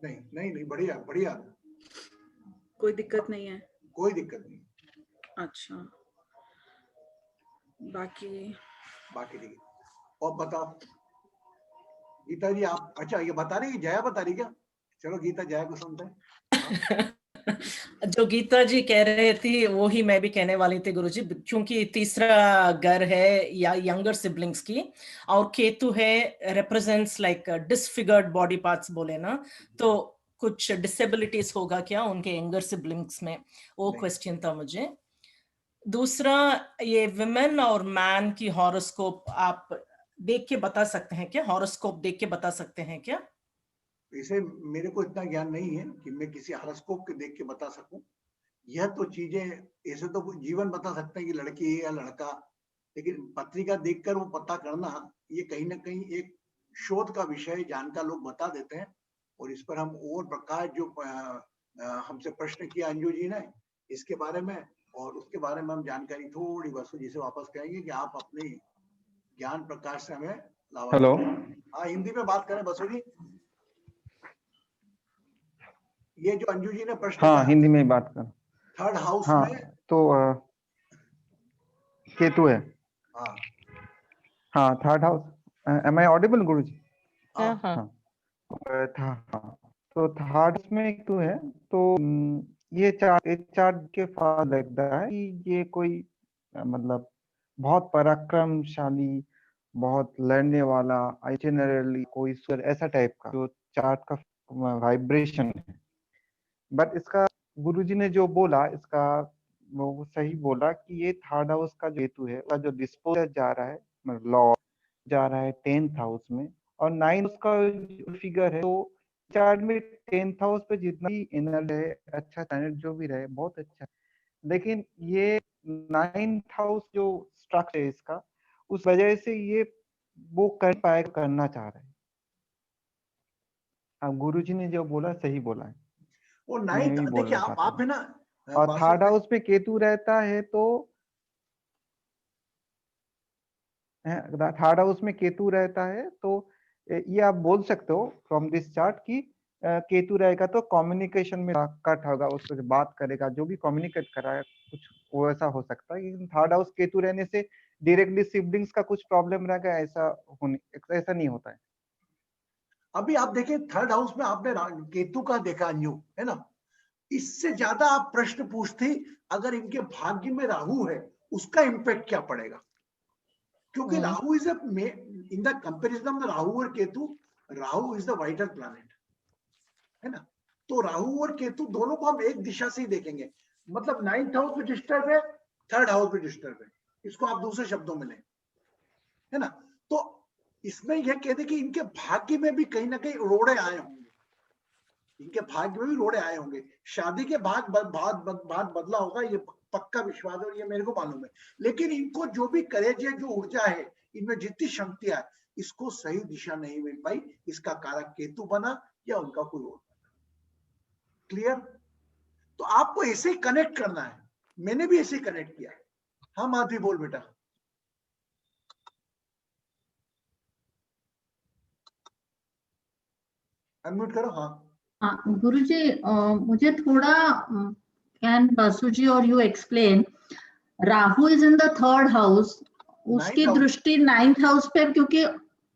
नहीं नहीं नहीं, बढ़िया बढ़िया, कोई दिक्कत नहीं है? कोई दिक्कत नहीं। अच्छा, बाकी ठीक है। और बताओ गीता जी, आप, अच्छा ये बता रही, जया बता रही क्या? चलो गीता, जया को सुनते हैं। जो गीता जी कह रहे थी वो ही मैं भी कहने वाली थी गुरुजी, क्योंकि तीसरा घर है या यंगर सिबलिंग्स की, और केतु है represents like disfigured body parts बोले ना, तो कुछ डिसेबिलिटीज होगा क्या उनके यंगर सिबलिंग्स में, वो क्वेश्चन था मुझे। दूसरा, ये विमेन और मैन की हॉरोस्कोप आप देख के बता सकते हैं क्या? हॉरोस्कोप देख के बता सकते हैं क्या? इसे मेरे को इतना ज्ञान नहीं है कि मैं किसी हॉरोस्कोप के देख के बता सकूं। यह तो चीजें ऐसे तो जीवन बता सकते हैं कि लड़की है या लड़का, लेकिन पत्रिका देखकर वो पता करना ये कहीं ना कहीं एक शोध का विषय जानकार लोग बता देते हैं। और इस पर हम और प्रकाश जो हमसे प्रश्न किया अंजू जी ने इसके बारे में, और उसके बारे में हम जानकारी थोड़ी बसु जी से वापस करेंगे कि आप अपने ज्ञान प्रकाश से हमें लाभ। हेलो, हाँ हिंदी में बात करें बसु जी। ये जो अंजू जी ने प्रश्न हाँ हिंदी में ही बात कर। थर्ड हाउस हाँ में तो केतु है। हाँ हाँ third house, am I audible Guruji? हाँ हाँ हाँ तो थर्ड में केतु है तो ये चार्ट के पास लगता है कि ये कोई मतलब बहुत पराक्रमशाली, बहुत लड़ने वाला, आइटिनरली कोई स्वर ऐसा टाइप का जो चार्ट का वाइब्रेशन है। बट इसका गुरुजी ने जो बोला इसका वो सही बोला कि ये थर्ड हाउस का जो केतु है उसका जो डिस्पोजर जा रहा है, मतलब लॉ जा रहा है 10th हाउस में, और 9 उसका फिगर है। तो चार्ट में 10th हाउस पे जितना भी एनर्जी है, अच्छा प्लैनेट जो भी रहे बहुत अच्छा, लेकिन ये 9th हाउस जो स्ट्रक्चर है इसका, उस वजह से ये वो करना चाह रहा है। अब गुरुजी ने जो बोला सही बोला है, वो मैं नाइन्थ भी देखिए बोलना चाहता आप है हूँ। ना और बासु थर्ड जी, हाउस में केतु रहता है तो थर्ड हाउस में केतु रहता है तो ये आप बोल सकते हो फ्रॉम दिस चार्ट कि केतु रहेगा तो कम्युनिकेशन में कट होगा, उसको जो बात करेगा जो भी कम्युनिकेट कराया कुछ वो ऐसा हो सकता है। लेकिन थर्ड हाउस केतु रहने से डायरेक्टली सिबलिंग्स का कुछ प्रॉब्लम रहेगा, ऐसा नहीं होता है। अभी आप देखिए थर्ड हाउस में आपने केतु का देखा अंजू है ना, इससे ज्यादा आप प्रश्न पूछते अगर इनके भाग्य में राहु है उसका इंपैक्ट क्या पड़ेगा, क्योंकि Rahu is in the comparison of Rahu और Ketu, Rahu is the weightier planet है ना। तो राहु और केतु दोनों को हम एक दिशा से ही देखेंगे, मतलब 9th हाउस में डिस्टर्ब है, थर्ड हाउस में डिस्टर्ब है, इसको आप दूसरे शब्दों में लें है ना। तो इसमें यह कहते कि इनके भाग्य में भी कहीं ना कहीं रोड़े आए होंगे, इनके भाग्य में भी रोड़े आए होंगे, शादी के बाद बदला होगा, ये पक्का विश्वास है और ये मेरे को मालूम है। लेकिन इनको जो भी करेज है, जो ऊर्जा है, इनमें जितनी शक्तियां है, इसको सही दिशा नहीं मिल पाई, इसका कारक केतु बना या उनका कोई और बना। क्लियर? तो आपको ऐसे ही कनेक्ट करना है, मैंने भी ऐसे ही कनेक्ट किया। हाँ माधवी बोल बेटा, अनम्यूट करो। हाँ गुरुजी, मुझे थोड़ा कैन बासु जी और you explain, Rahu is in the third house, उसकी दृष्टि 9th हाउस पे, क्योंकि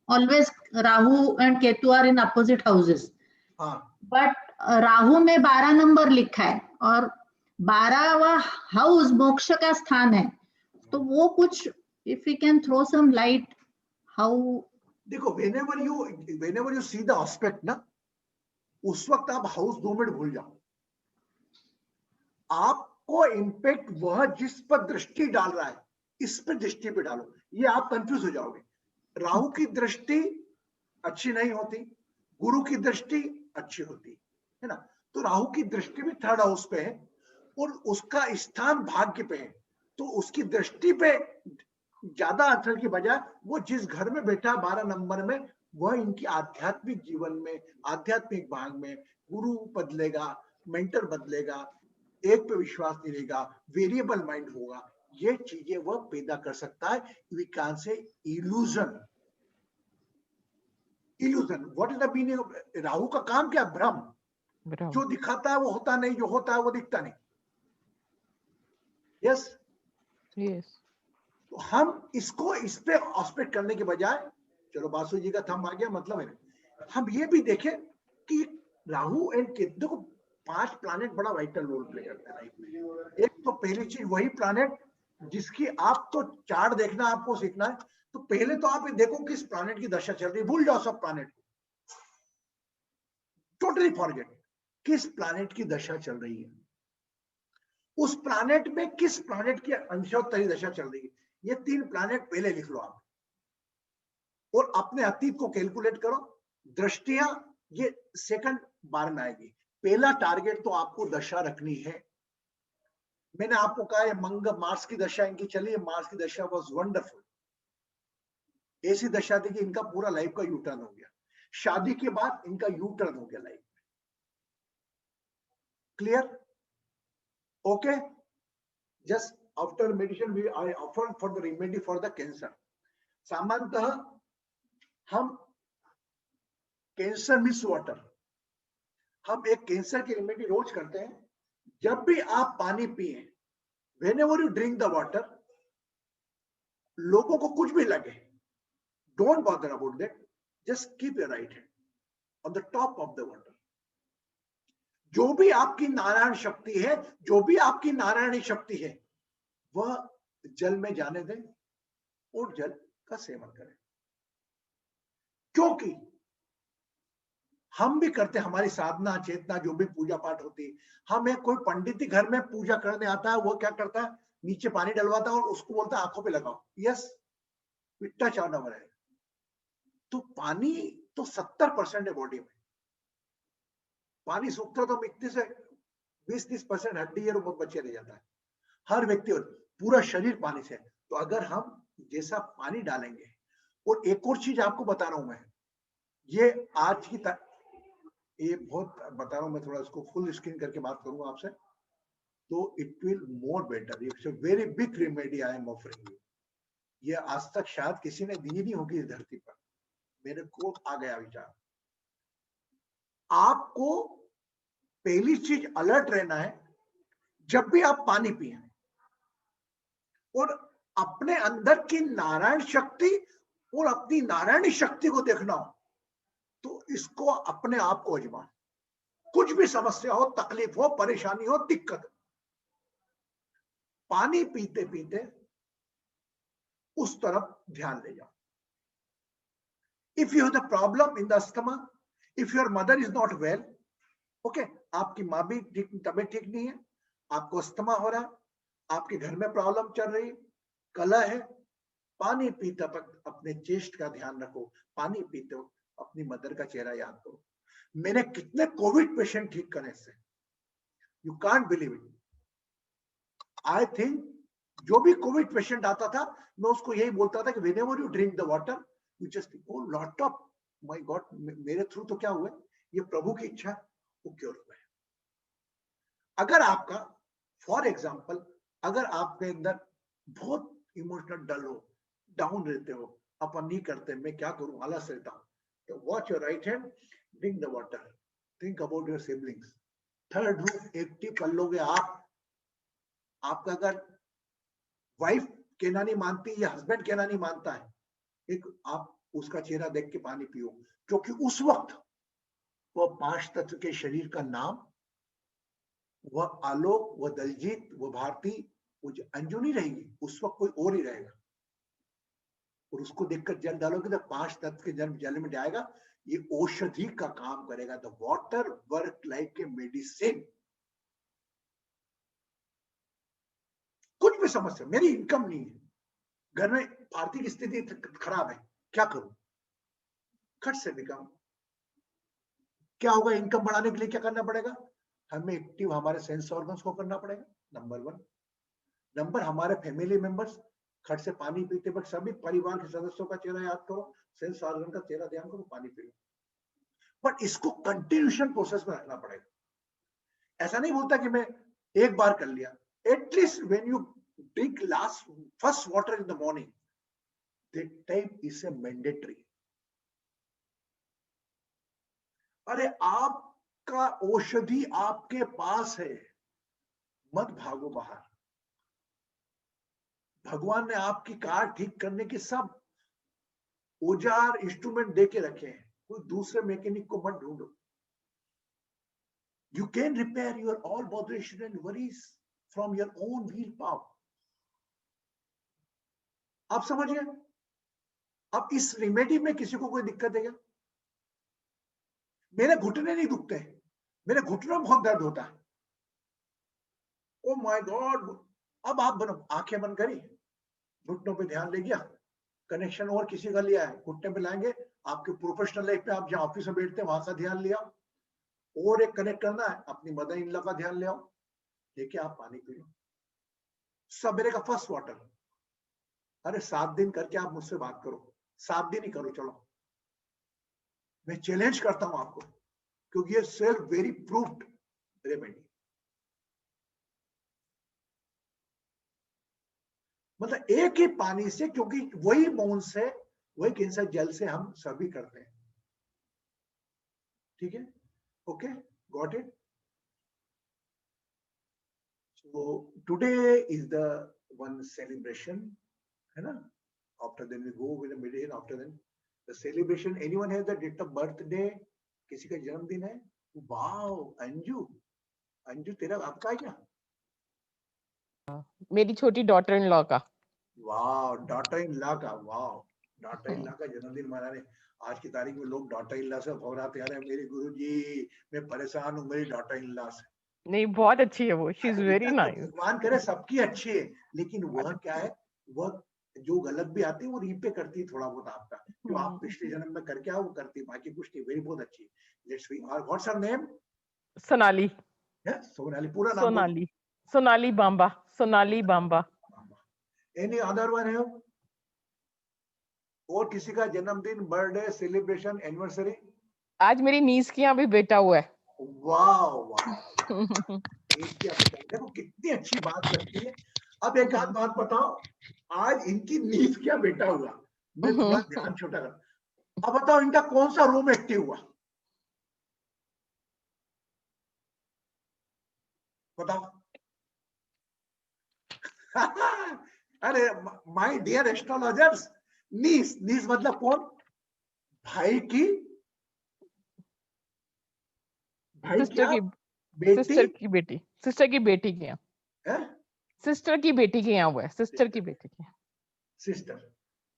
always Rahu and Ketu are in opposite houses, but Rahu में 12 नंबर लिखा है और 12वां हाउस मोक्ष का स्थान है, तो वो कुछ if you can throw some light how. देखो whenever you see the aspect ना, उस वक्त आप हाउस 2 मिनट भूल जाओ, आपको इंपैक्ट वह जिस पर दृष्टि डाल रहा है इस पर दृष्टि पे डालो, ये आप कंफ्यूज हो जाओगे। राहु की दृष्टि अच्छी नहीं होती, गुरु की दृष्टि अच्छी होती है ना। तो राहु की दृष्टि भी थर्ड हाउस पे है और उसका स्थान भाग्य पे है, तो उसकी दृष्टि पे ज्यादा असर की बजाय वो जिस घर में बैठा 12 नंबर में, वह इनकी आध्यात्मिक जीवन में, आध्यात्मिक भाग में गुरु बदलेगा, मेंटर बदलेगा, एक पे विश्वास नहीं रहेगा, वेरिएबल माइंड होगा, ये चीजें वह पैदा कर सकता है। We can say illusion. What is the meaning of Rahu का काम क्या? भ्रम। जो दिखाता है वो होता नहीं, जो होता है वो दिखता नहीं। Yes yes. तो हम इसको इस पे ऑस्पेक्ट करने के बजाय, चलो बासु जी का थंब आ गया, मतलब है हम ये भी देखें कि राहु एंड केतु, देखो 5 प्लैनेट बड़ा वाइटल रोल प्ले करते हैं लाइफ में। एक तो पहली चीज वही प्लैनेट जिसकी आप तो चार्ट देखना, आपको सीखना है, तो पहले तो आप ये देखो किस प्लैनेट की दशा चल रही है, भूल जाओ सब प्लैनेट को, टोटली फॉरगेट किस प्लैनेट की दशा चल रही है, उस प्लैनेट में किस प्लैनेट की अंशोत्तरी दशा चल रही है। ये 3 प्लैनेट पहले लिख लो आप, और अपने अतीत को कैलकुलेट करो। दृष्टियां ये सेकंड बार में आएगी। पहला टारगेट तो आपको दशा रखनी है। मैंने आपको कहा है मार्स की दशा इनकी चली है, मार्स की दशा वाज वंडरफुल। ऐसी दशा थी कि इनका पूरा लाइफ का यू टर्न हो गया। शादी के बाद इनका यू टर्न हो गया लाइफ में। Clear? Okay. Just after medicine we I offer for the remedy for the cancer. सामान्यतः हम कैंसर मिस वाटर, हम एक कैंसर की रेमेडी रोज करते हैं। जब भी आप पानी पिए, whenever you drink the water, लोगों को कुछ भी लगे, don't bother about that, just keep your right hand on the top of the water. जो भी आपकी नारायण शक्ति है, जो भी आपकी नारायणी शक्ति है, वह जल में जाने दें और जल का सेवन करें। क्योंकि हम भी करते, हमारी साधना चेतना जो भी पूजा पाठ होती है, हमें कोई पंडित ही घर में पूजा करने आता है, वो क्या करता है, नीचे पानी डलवाता है और उसको बोलता है आंखों पे लगाओ, यस टच ऑन अवर है। तो पानी तो 70% है बॉडी में। पानी सूखता तो मिट्टी से 20-30% हड्डी है वो बचे रह जाता है। हर व्यक्ति पूरा शरीर पानी से। तो अगर हम जैसा पानी डालेंगे, और एक और चीज आपको बता रहा हूं मैं, ये आज की ये बहुत बता रहा हूं मैं, थोड़ा इसको फुल स्क्रीन करके बात करूंगा आपसे, तो it will more better. It's a very big remedy I am offering you. ये आज तक शायद किसी ने दी नहीं होगी इस धरती पर। मेरे को आ गया विचार। आपको पहली चीज अलर्ट रहना है, जब भी आप पानी पिए और अपने अंदर की नारायण शक्ति और अपनी नारायणी शक्ति को देखना हो, तो इसको अपने आप को आजमा। कुछ भी समस्या हो, तकलीफ हो, परेशानी हो, दिक्कत हो, पानी पीते पीते उस तरफ ध्यान ले जाओ। If you have the problem in the asthma, if your mother is not well, okay, आपकी माँ भी तबीयत ठीक नहीं है, आपको अस्थमा हो रहा है, आपके घर में प्रॉब्लम चल रही, कलह है, पानी पीते वक्त अपने चेस्ट का ध्यान रखो। पानी पीते हो अपनी मदर का चेहरा याद करो। मैंने कितने कोविड पेशेंट ठीक करे इससे, you can't believe it. I think जो भी कोविड पेशेंट आता था, मैं उसको यही बोलता था कि whenever you drink the water you just oh lot of my god, मेरे थ्रू तो क्या हुआ, ये प्रभु की इच्छा, वो क्योर हुआ है। अगर आपका फॉर एग्जाम्पल, अगर आपके अंदर बहुत इमोशनल डल हो, डाउन रहते हो, अपन नहीं करते, मैं क्या करूं, आलस रहता हूं, तो watch your right hand, drink the water, think about your siblings. Third roof active कर लोगे आप। आपका अगर वाइफ कहना नहीं मानती या हस्बैंड कहना नहीं मानता है, एक आप उसका चेहरा देख के पानी पियो, क्योंकि उस वक्त वह 5 तत्व के शरीर का नाम, वह आलोक, वह दलजीत, वह भारती, वो अंजू नहीं रहेगी, उस वक्त कोई और ही रहेगा। और उसको देखकर जल डालोगे तो 5 तत्व के जल में जाएगा, ये औषधि का काम करेगा। The water work like a medicine. कुछ भी समस्या, मेरी इनकम नहीं है, घर में आर्थिक स्थिति खराब है, क्या करूं, खट से निकम। क्या होगा, इनकम बढ़ाने के लिए क्या करना पड़ेगा, हमें एक्टिव हमारे सेंस ऑर्गन्स को करना पड़ेगा, नंबर 1। नंबर, हमारे फैमिली मेंबर्स, खट से पानी पीते वक्त सभी परिवार के सदस्यों का चेहरा याद करो, सेंस ऑर्गन का चेहरा ध्यान करो, पानी पियो। बट इसको कंटिन्यूशन प्रोसेस में रखना पड़ेगा। ऐसा नहीं बोलता कि मैं एक बार कर लिया, at least when you drink first water in the morning, that time is a mandatory. अरे आपका औषधि आपके पास है, मत भागो बाहर। भगवान ने आपकी कार ठीक करने के सब औजार इंस्ट्रूमेंट दे के रखे हैं, कोई दूसरे मैकेनिक को मत ढूंढो। You can repair your all botheration and worries from your own willpower. आप समझिए, अब इस रेमेडी में किसी को कोई दिक्कत है क्या? मेरे घुटने नहीं दुखते, मेरे घुटनों में बहुत दर्द होता है। ओ माय गॉड, अब आप आंखें बंद करी, घुटनों पे ध्यान ले गया, कनेक्शन और किसी का लिया है, घुटने पे लाएंगे, आपके प्रोफेशनल लाइफ में आप जहाँ ऑफिस में बैठते हैं वहां का ध्यान लिया, और एक कनेक्ट करना है, अपनी मदर इन लॉ का ध्यान ले आओ, लेके आप पानी पी लो। सवेरे का फर्स्ट वाटर, अरे 7 दिन करके आप मुझसे बात करो, 7 दिन ही करो, चलो मैं चैलेंज करता हूं आपको, क्योंकि ये सेल्फ वेरी प्रूव्ड रेमेडी। मतलब एक ही पानी से, क्योंकि वही मौन से, वही कैंसर जल से हम सभी करते हैं। ठीक है, okay, got it. So today is the one celebration, है ना। After then we go with the meditation, after then the celebration. Anyone has the date of birthday? किसी का जन्मदिन है? वाओ, अंजू, अंजू तेरा आपका है क्या? मेरी छोटी डॉटर इन लॉ का। वाह, डॉटर इन लॉ का, वाह, डॉटर इन लॉ का जन्मदिन मनाने आज की तारीख में लोग डॉटर इन लॉ से घबराते हैं। मेरे गुरुजी, मैं परेशान हूँ मेरी डॉटर इन लॉ से। नहीं, बहुत अच्छी है वो, शी इज वेरी नाइस। भगवान करे सबकी अच्छी है, लेकिन वह क्या है, वह जो गलत भी आती है वो रीपे करती है थोड़ा बहुत आपका, जो आप पिछले जन्म में करके आओ वो करती है, बाकी कुछ नहीं। वेरी बहुत अच्छी। लेट्स सी, और what's her name? Sonali. Sonali, पूरा नाम? Sonali, Sonali Bamba, Sonali Bamba. Any other one है? और किसी का जन्मदिन, बर्थडे, सेलिब्रेशन, एनिवर्सरी? आज मेरी नीस के यहाँ भी बेटा हुआ है। वाह वाह, देखो कितनी अच्छी बात लगती है। अब एक आध बात बताओ, आज इनकी नीस क्या बेटा हुआ, मैं थोड़ा ध्यान छोटा कर। अब बताओ इनका कौन सा रूम एक्टिव हुआ, बताओ। अरे माय डियर एस्ट्रोलॉजर्स, नीस, नीस मतलब कौन? भाई की, भाई सिस्टर क्या? की, बेटी? सिस्टर की बेटी, सिस्टर की बेटी के यहाँ, सिस्टर की बेटी के यहाँ हुआ है, सिस्टर की बेटी के यहाँ। सिस्टर,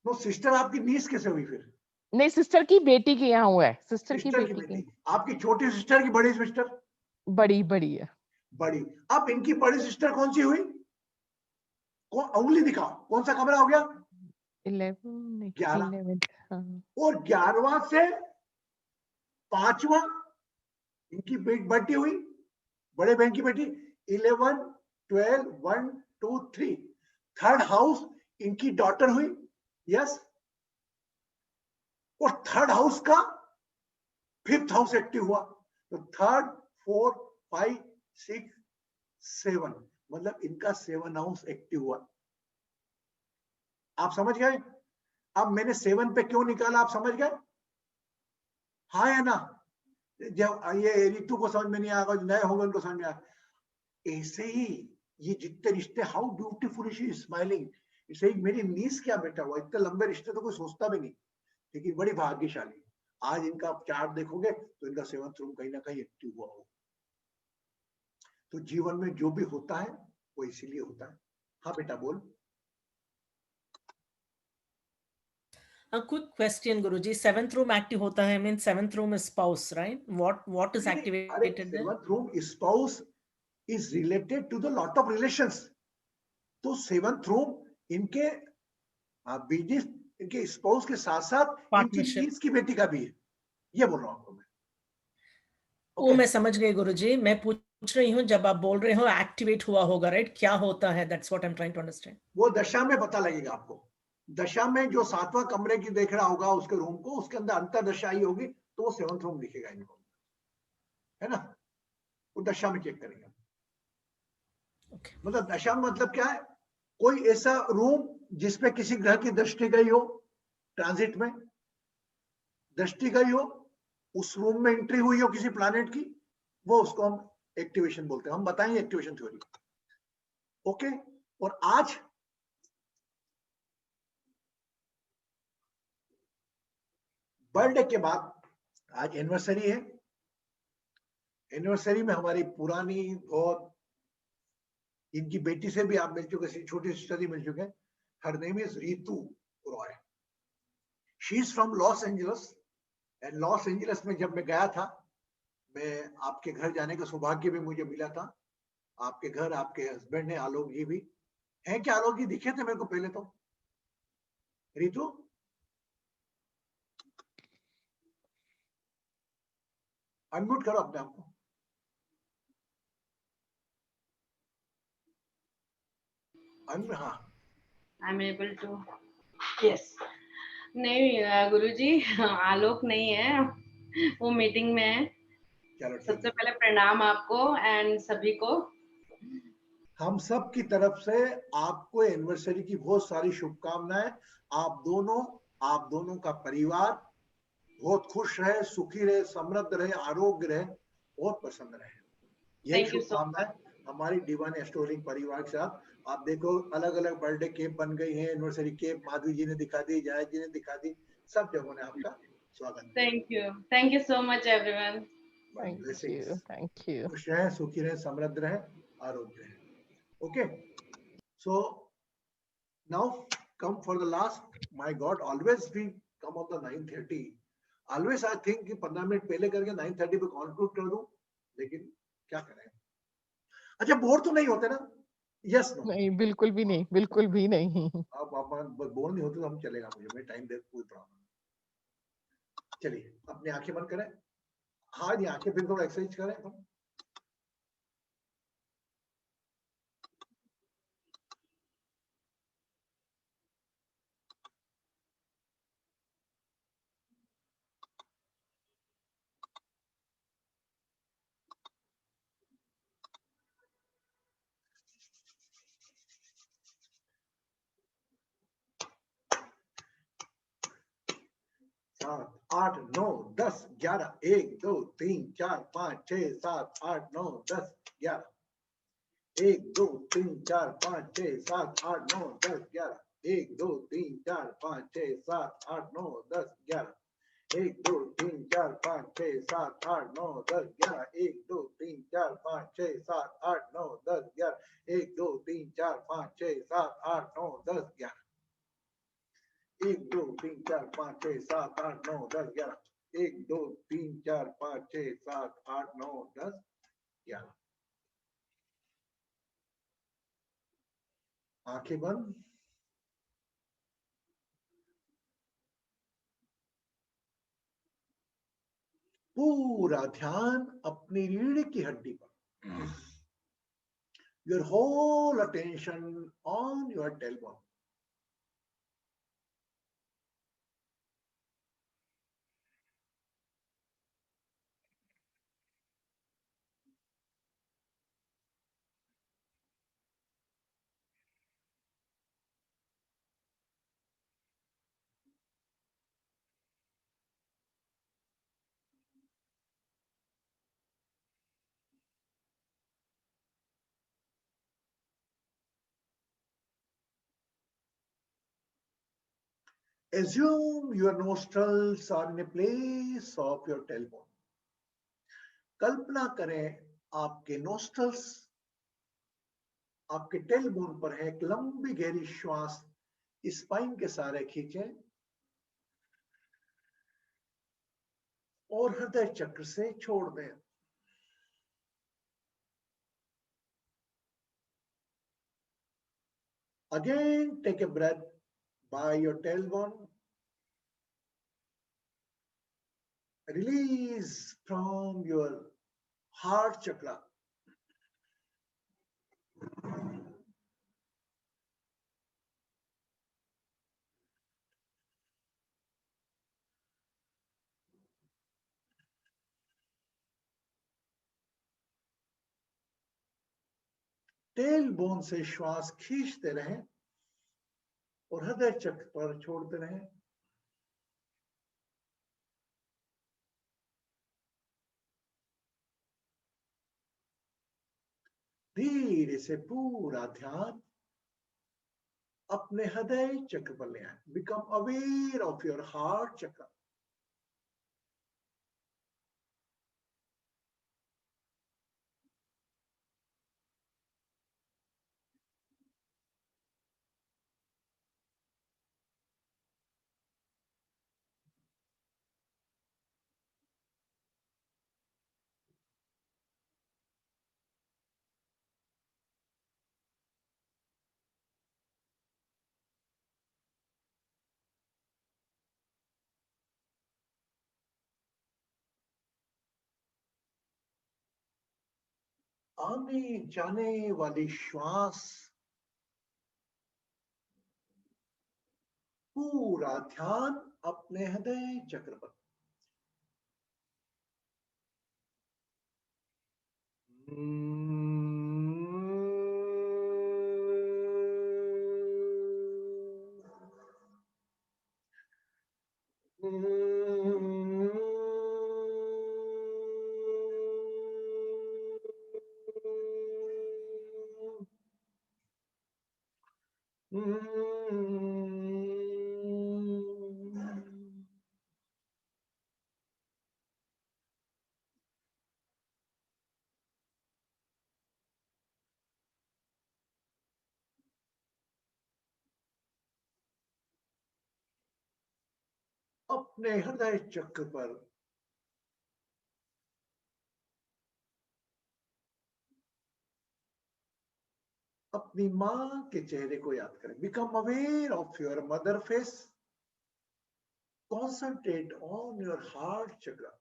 तो सिस्टर आपकी नीस कैसे हुई फिर? नहीं, सिस्टर की बेटी के यहाँ हुआ है, सिस्टर की सिस्टर की बेटी बेटी। के। आपकी छोटी सिस्टर की बड़ी सिस्टर? बड़ी, बड़ी है। बड़ी। अब इनकी बड़ी सिस्टर कौन सी हुई? कौन, उंगली दिखाओ, कौन सा कमरा हो गया? 11, 11। 11, हाँ। और 11वां से 5वां इनकी बेटी हुई, बड़े बहन की बेटी। 11, 12, 1, 2, 3। थर्ड हाउस इनकी डॉटर हुई, यस। और थर्ड हाउस का 5th हाउस एक्टिव हुआ, तो 3rd, 4th, 5, 6, 7, मतलब इनका 7 हाउस एक्टिव हुआ। आप समझ गए? अब मैंने 7 पे क्यों निकाला, आप समझ गए? हाँ या ना? जब ये ऋतु को समझ में नहीं आएगा, नए होंगे उनको समझ में आएगा। ऐसे ही ये जितने रिश्ते, how beautiful she is smiling, ऐसे ही मेरी नीस क्या बेटा हुआ। इतने लंबे रिश्ते तो कोई सोचता भी नहीं, लेकिन बड़ी भाग्यशाली। आज इनका आप चार्ट देखोगे तो इनका 7th रूम कहीं ना कहीं एक्टिव हुआ हो। तो जीवन में जो भी होता है वो इसीलिए होता है। हाँ बेटा बोल। A quick question, Guruji. 7th room active होता है, means 7th room is spouse, right? What is activated there? 7th room spouse is related to the lot of relations. तो 7th room इनके बिजनेस, इनके स्पाउस के साथ साथ इनकी नीस की बेटी का भी है, ये बोल रहा हूं आपको मैं। वो मैं समझ गई गुरुजी, मैं पूछ रही हूँ जब आप बोल रहे हो एक्टिवेट हुआ होगा, राइट, क्या होता है? That's what I am trying to understand. वो दशा में पता लगेगा आपको। दशा में जो 7वां कमरे की देख रहा होगा उसके रूम को, उसके अंदर अंतर दशा आई होगी तो वो 7th रूम दिखेगा इनको, है ना। वो दशा में चेक करेंगे। मतलब दशा मतलब क्या है? कोई ऐसा रूम जिसपे किसी ग्रह की दृष्टि गई हो, ट्रांजिट में दृष्टि गई हो, उस रूम में एंट्री हुई हो किसी प्लैनेट की, वो उसको हम एक्टिवेशन बोलते हैं। हम बताएंगे एक्टिवेशन थ्योरी, ओके। और आज बर्थडे के बाद आज एनिवर्सरी है। एनिवर्सरी में हमारी पुरानी और इनकी बेटी से भी आप मिल चुके, छोटी सिस्टर ही मिल चुके। Her name is Ritu Roy. She is from Los Angeles. And Los Angeles में जब मैं गया था, मैं आपके घर जाने का सौभाग्य भी मुझे मिला था। आपके घर आपके हस्बैंड है, आलोक जी भी हैं। क्या आलोक जी दिखे थे मेरे को पहले? तो रितु, अनम्यूट करो अपने आप को। हाँ, I am able to, yes. नहीं गुरुजी, आलोक नहीं है, वो मीटिंग में है। चलो सबसे पहले प्रणाम आपको एंड सभी को। हम सब की तरफ से आपको एनिवर्सरी की बहुत सारी शुभकामनाएं। आप दोनों का परिवार बहुत खुश रहे, सुखी रहे, समृद्ध रहे, आरोग्य रहे, बहुत पसंद रहे। यही शुभकामनाएं हमारी डिवाइन एस्ट्रोलिंक परिवार के साथ। आप देखो अलग अलग बर्थडे केक बन गई हैं, एनिवर्सरी केक माधवी जी ने दिखा दी, जया जी ने दिखा दी, सब जगहों ने आपका स्वागत। Thank you so much everyone. Thank you. खुश रहे, सुखी रहे, समृद्ध रहे, आरोग्य रहे। Okay, so now come for the last. My God, always we come on the 9:30. Always I think कि 15 मिनट पहले करके 9:30 पे conclude कर दूं, लेकिन क्या करें? अच्छा, बोर तो नहीं होते ना? Yes, no. नहीं, बिल्कुल भी नहीं, बिल्कुल भी नहीं। आप बोर नहीं होते तो हम चलेगा, मुझे टाइम दे, कोई प्रॉब्लम। चलिए अपनी आंखें बंद करें। हाँ जी, आंखें फिर थोड़ा एक्सरसाइज करें हम। सात, आठ, नौ, 10, 11, 1, 2, 3, 4, 5, 6, 7, 8, 9, 10, 11, 1, 2, 3, 4, 5, 6, 7, 8, 9, 10, 11, 1, 2, 3, 4, 5, 6, 7, 8, 9, 10, 11, 1, 2, 3, 4, 5, 6, 7, 8, 9, 10, 11, 1, 2, 3, 4, 5, 6, 7, 8, 9, 10, 11, 1, 2, 3, 4, 5, 6, 7, 8, 9, 10, 11, 1, 2, 3, 4, 5, 6, 7, 8, 9, 10, 11, 1, 2, 3, 4, 5, 6, 7, 8, 9, 10, 11। आंखें बंद। पूरा ध्यान अपनी रीढ़ की हड्डी पर। Your whole attention on your tailbone. Assume your nostrils are in a place of your tailbone. कल्पना करें आपके nostrils आपके टेलबोन पर है। एक लंबी गहरी श्वास स्पाइन के सारे खींचें और हृदय चक्र से छोड़ दें। Again, take a breath by your tailbone. Release from your heart chakra. Tailbone से श्वास खींचते रहें और हृदय चक्र पर छोड़ते रहें। धीरे से पूरा ध्यान अपने हृदय चक्र पर ले आए। Become aware of your heart चक्र। आने जाने वाली श्वास, पूरा ध्यान अपने हृदय चक्र पर। अपने हृदय चक्र पर अपनी मां के चेहरे को याद करें। Become aware of your mother face. Concentrate on your heart चक्र।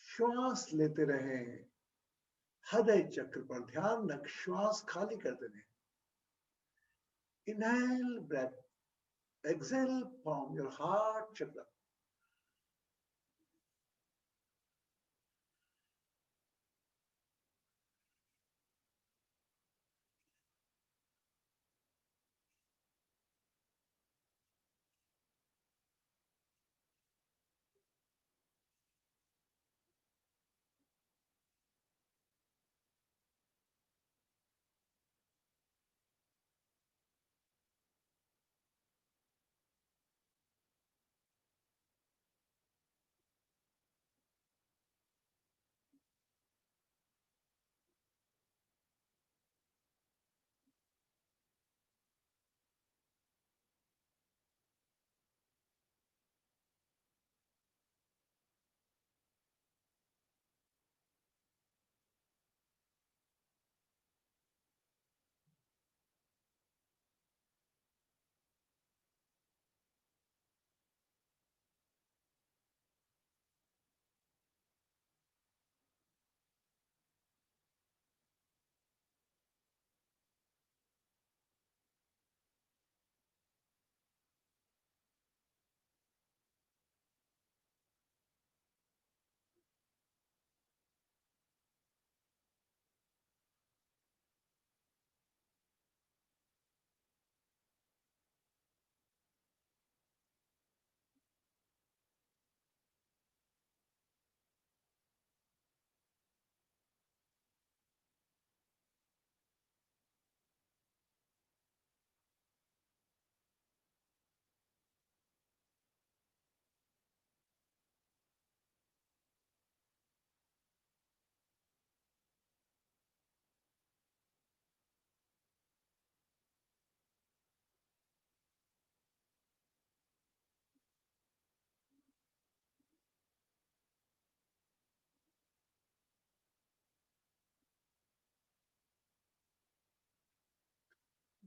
श्वास लेते रहें, हृदय चक्र पर ध्यान रख, श्वास खाली करते रहें। Inhale breath, exhale from your heart chakra.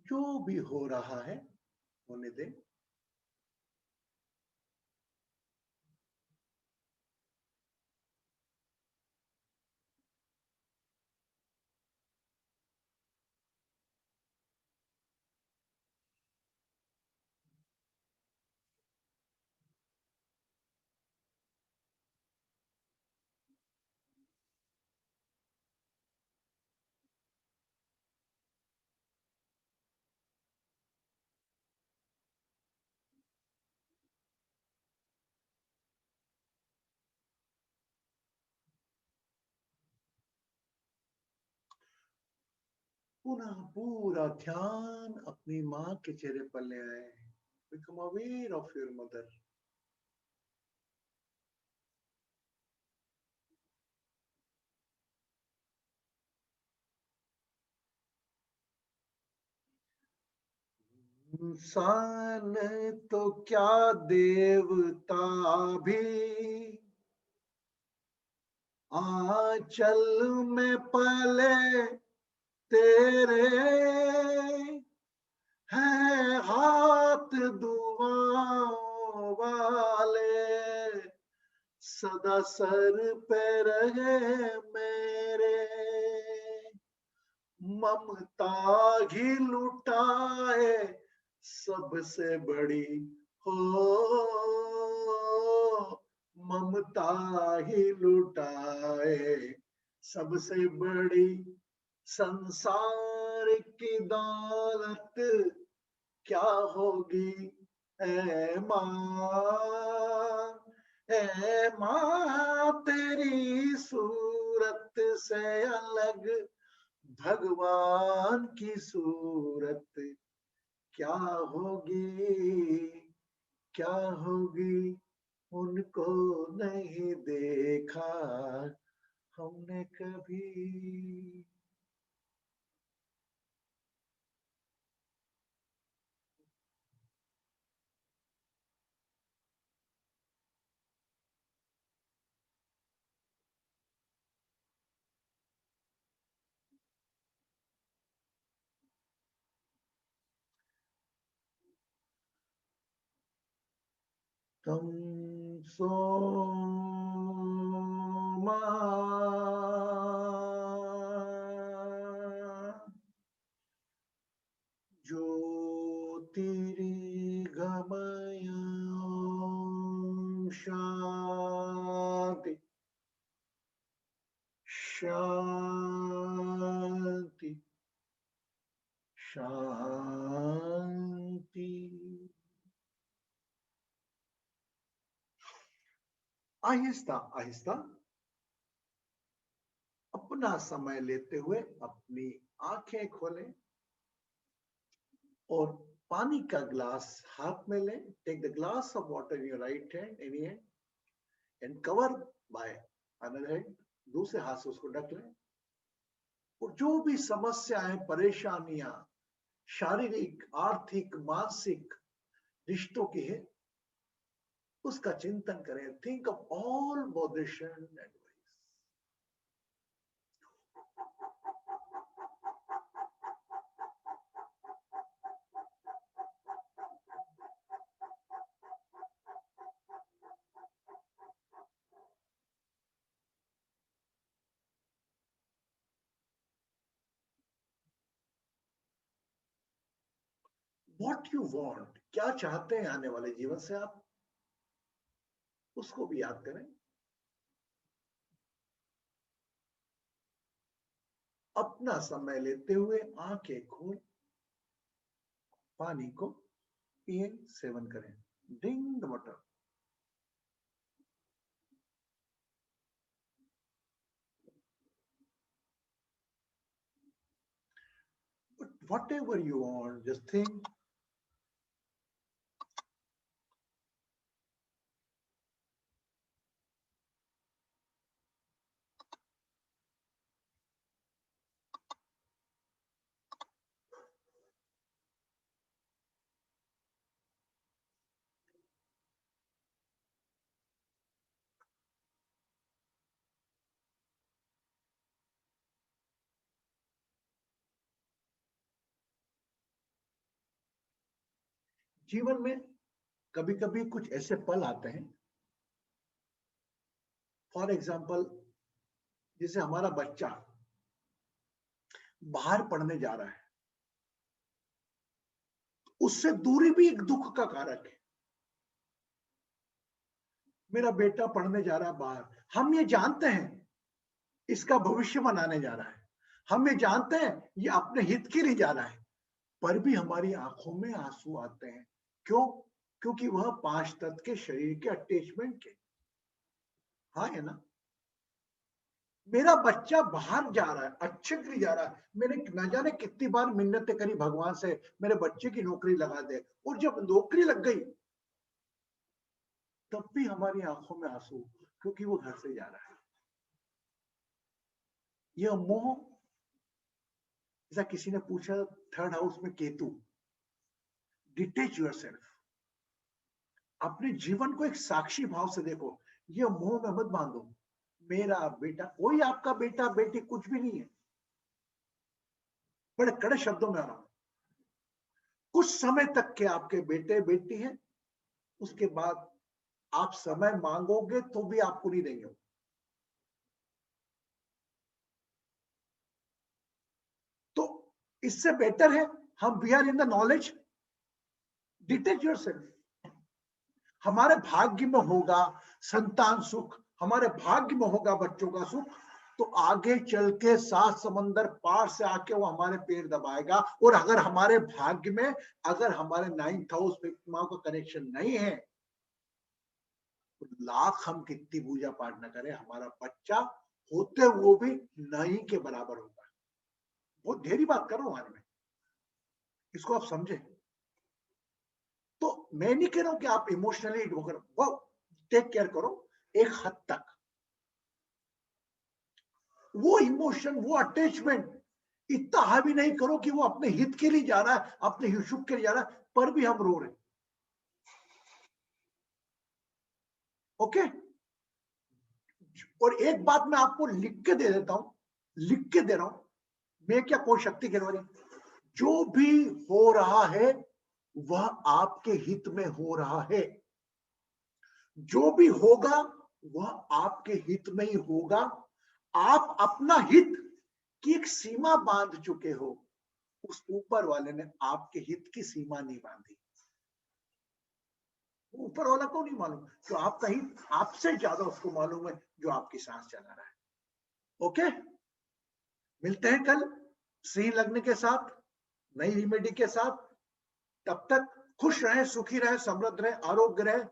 जो भी हो रहा है होने दें। पुनः पूरा ध्यान अपनी माँ के चेहरे पर ले आए। Become aware of your mother. इंसान तो क्या देवता भी आंचल में पले तेरे हैं, हाथ दुआओं वाले सदा सर पे रहे मेरे। ममता ही लुटाए सबसे बड़ी हो, ममता ही लुटाए सबसे बड़ी। संसार की दौलत क्या होगी ऐ माँ, ऐ माँ तेरी सूरत से अलग भगवान की सूरत क्या होगी, क्या होगी। उनको नहीं देखा हमने कभी। तुम सो ज्योतिरी गमय शांति शांति शांति। आहिस्ता आहिस्ता अपना समय लेते हुए अपनी आंखें खोलें और पानी का ग्लास हाथ में लें। Take the glass of water in your right hand, any hand, and cover by another hand. दूसरे हाथ से उसको ढक लें और जो भी समस्याएं, परेशानियां शारीरिक, आर्थिक, मानसिक, रिश्तों की है उसका चिंतन करें। Think of all botheration and what you want, क्या चाहते हैं आने वाले जीवन से आप, उसको भी याद करें। अपना समय लेते हुए आंखें खोल पानी को पिए, सेवन करें। Drink the water. But whatever you want, just think जीवन में कभी कभी कुछ ऐसे पल आते हैं, फॉर एग्जाम्पल जैसे हमारा बच्चा बाहर पढ़ने जा रहा है, उससे दूरी भी एक दुख का कारक है। मेरा बेटा पढ़ने जा रहा है बाहर, हम ये जानते हैं इसका भविष्य बनाने जा रहा है, हम ये जानते हैं ये अपने हित के लिए जा रहा है, पर भी हमारी आंखों में आंसू आते हैं। क्यों? क्योंकि वह 5 तत्व के शरीर के अटैचमेंट के। हाँ है ना? मेरा बच्चा बाहर जा रहा है, अच्छे के लिए जा रहा है, मैंने न जाने कितनी बार मिन्नतें करी भगवान से मेरे बच्चे की नौकरी लगा दे, और जब नौकरी लग गई तब भी हमारी आंखों में आंसू, क्योंकि वो घर से जा रहा है। यह मोह, जैसा किसी ने पूछा थर्ड हाउस में केतु, डिटेच योरसेल्फ, अपने जीवन को एक साक्षी भाव से देखो। यह मोह में मत बांधो, मेरा बेटा, कोई आपका बेटा बेटी कुछ भी नहीं है। बड़े कड़े शब्दों में आ रहा हूं, कुछ समय तक के आपके बेटे बेटी हैं, उसके बाद आप समय मांगोगे तो भी आपको नहीं देंगे। तो इससे बेटर है हम we are in the knowledge, detach yourself. हमारे भाग्य में होगा संतान सुख, हमारे भाग्य में होगा बच्चों का सुख, तो आगे चल के 7 समंदर पार से आके वो हमारे पैर दबाएगा। और अगर हमारे भाग्य में, अगर हमारे 9th हाउस में मां का कनेक्शन नहीं है, तो लाख हम कितनी पूजा पाठ न करें, हमारा बच्चा होते हुए भी नहीं के बराबर होगा। बहुत ढेरी बात कर रहा हूं आज मैं, इसको आप समझे। तो मैं नहीं कह रहा हूं कि आप इमोशनली वो टेक केयर करो एक हद तक, वो इमोशन, वो अटैचमेंट इतना हावी नहीं करो कि वो अपने हित के लिए जा रहा है, अपने सुख के लिए जा रहा है, पर भी हम रो रहे हैं। ओके। और एक बात मैं आपको लिख के दे देता हूं, लिख के दे रहा हूं, मैं क्या कोई शक्ति के वाली, जो भी हो रहा है वह आपके हित में हो रहा है, जो भी होगा वह आपके हित में ही होगा। आप अपना हित की एक सीमा बांध चुके हो, उस ऊपर वाले ने आपके हित की सीमा नहीं बांधी। ऊपर वाला को नहीं मालूम, जो आपका हित आपसे ज्यादा उसको मालूम है, जो आपकी सांस चला रहा है। ओके, मिलते हैं कल सही लगने के साथ, नई रेमेडी के साथ। तब तक खुश रहें, सुखी रहें, समृद्ध रहें, आरोग्य रहें,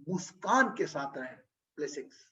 मुस्कान के साथ रहें। ब्लेसिंग्स।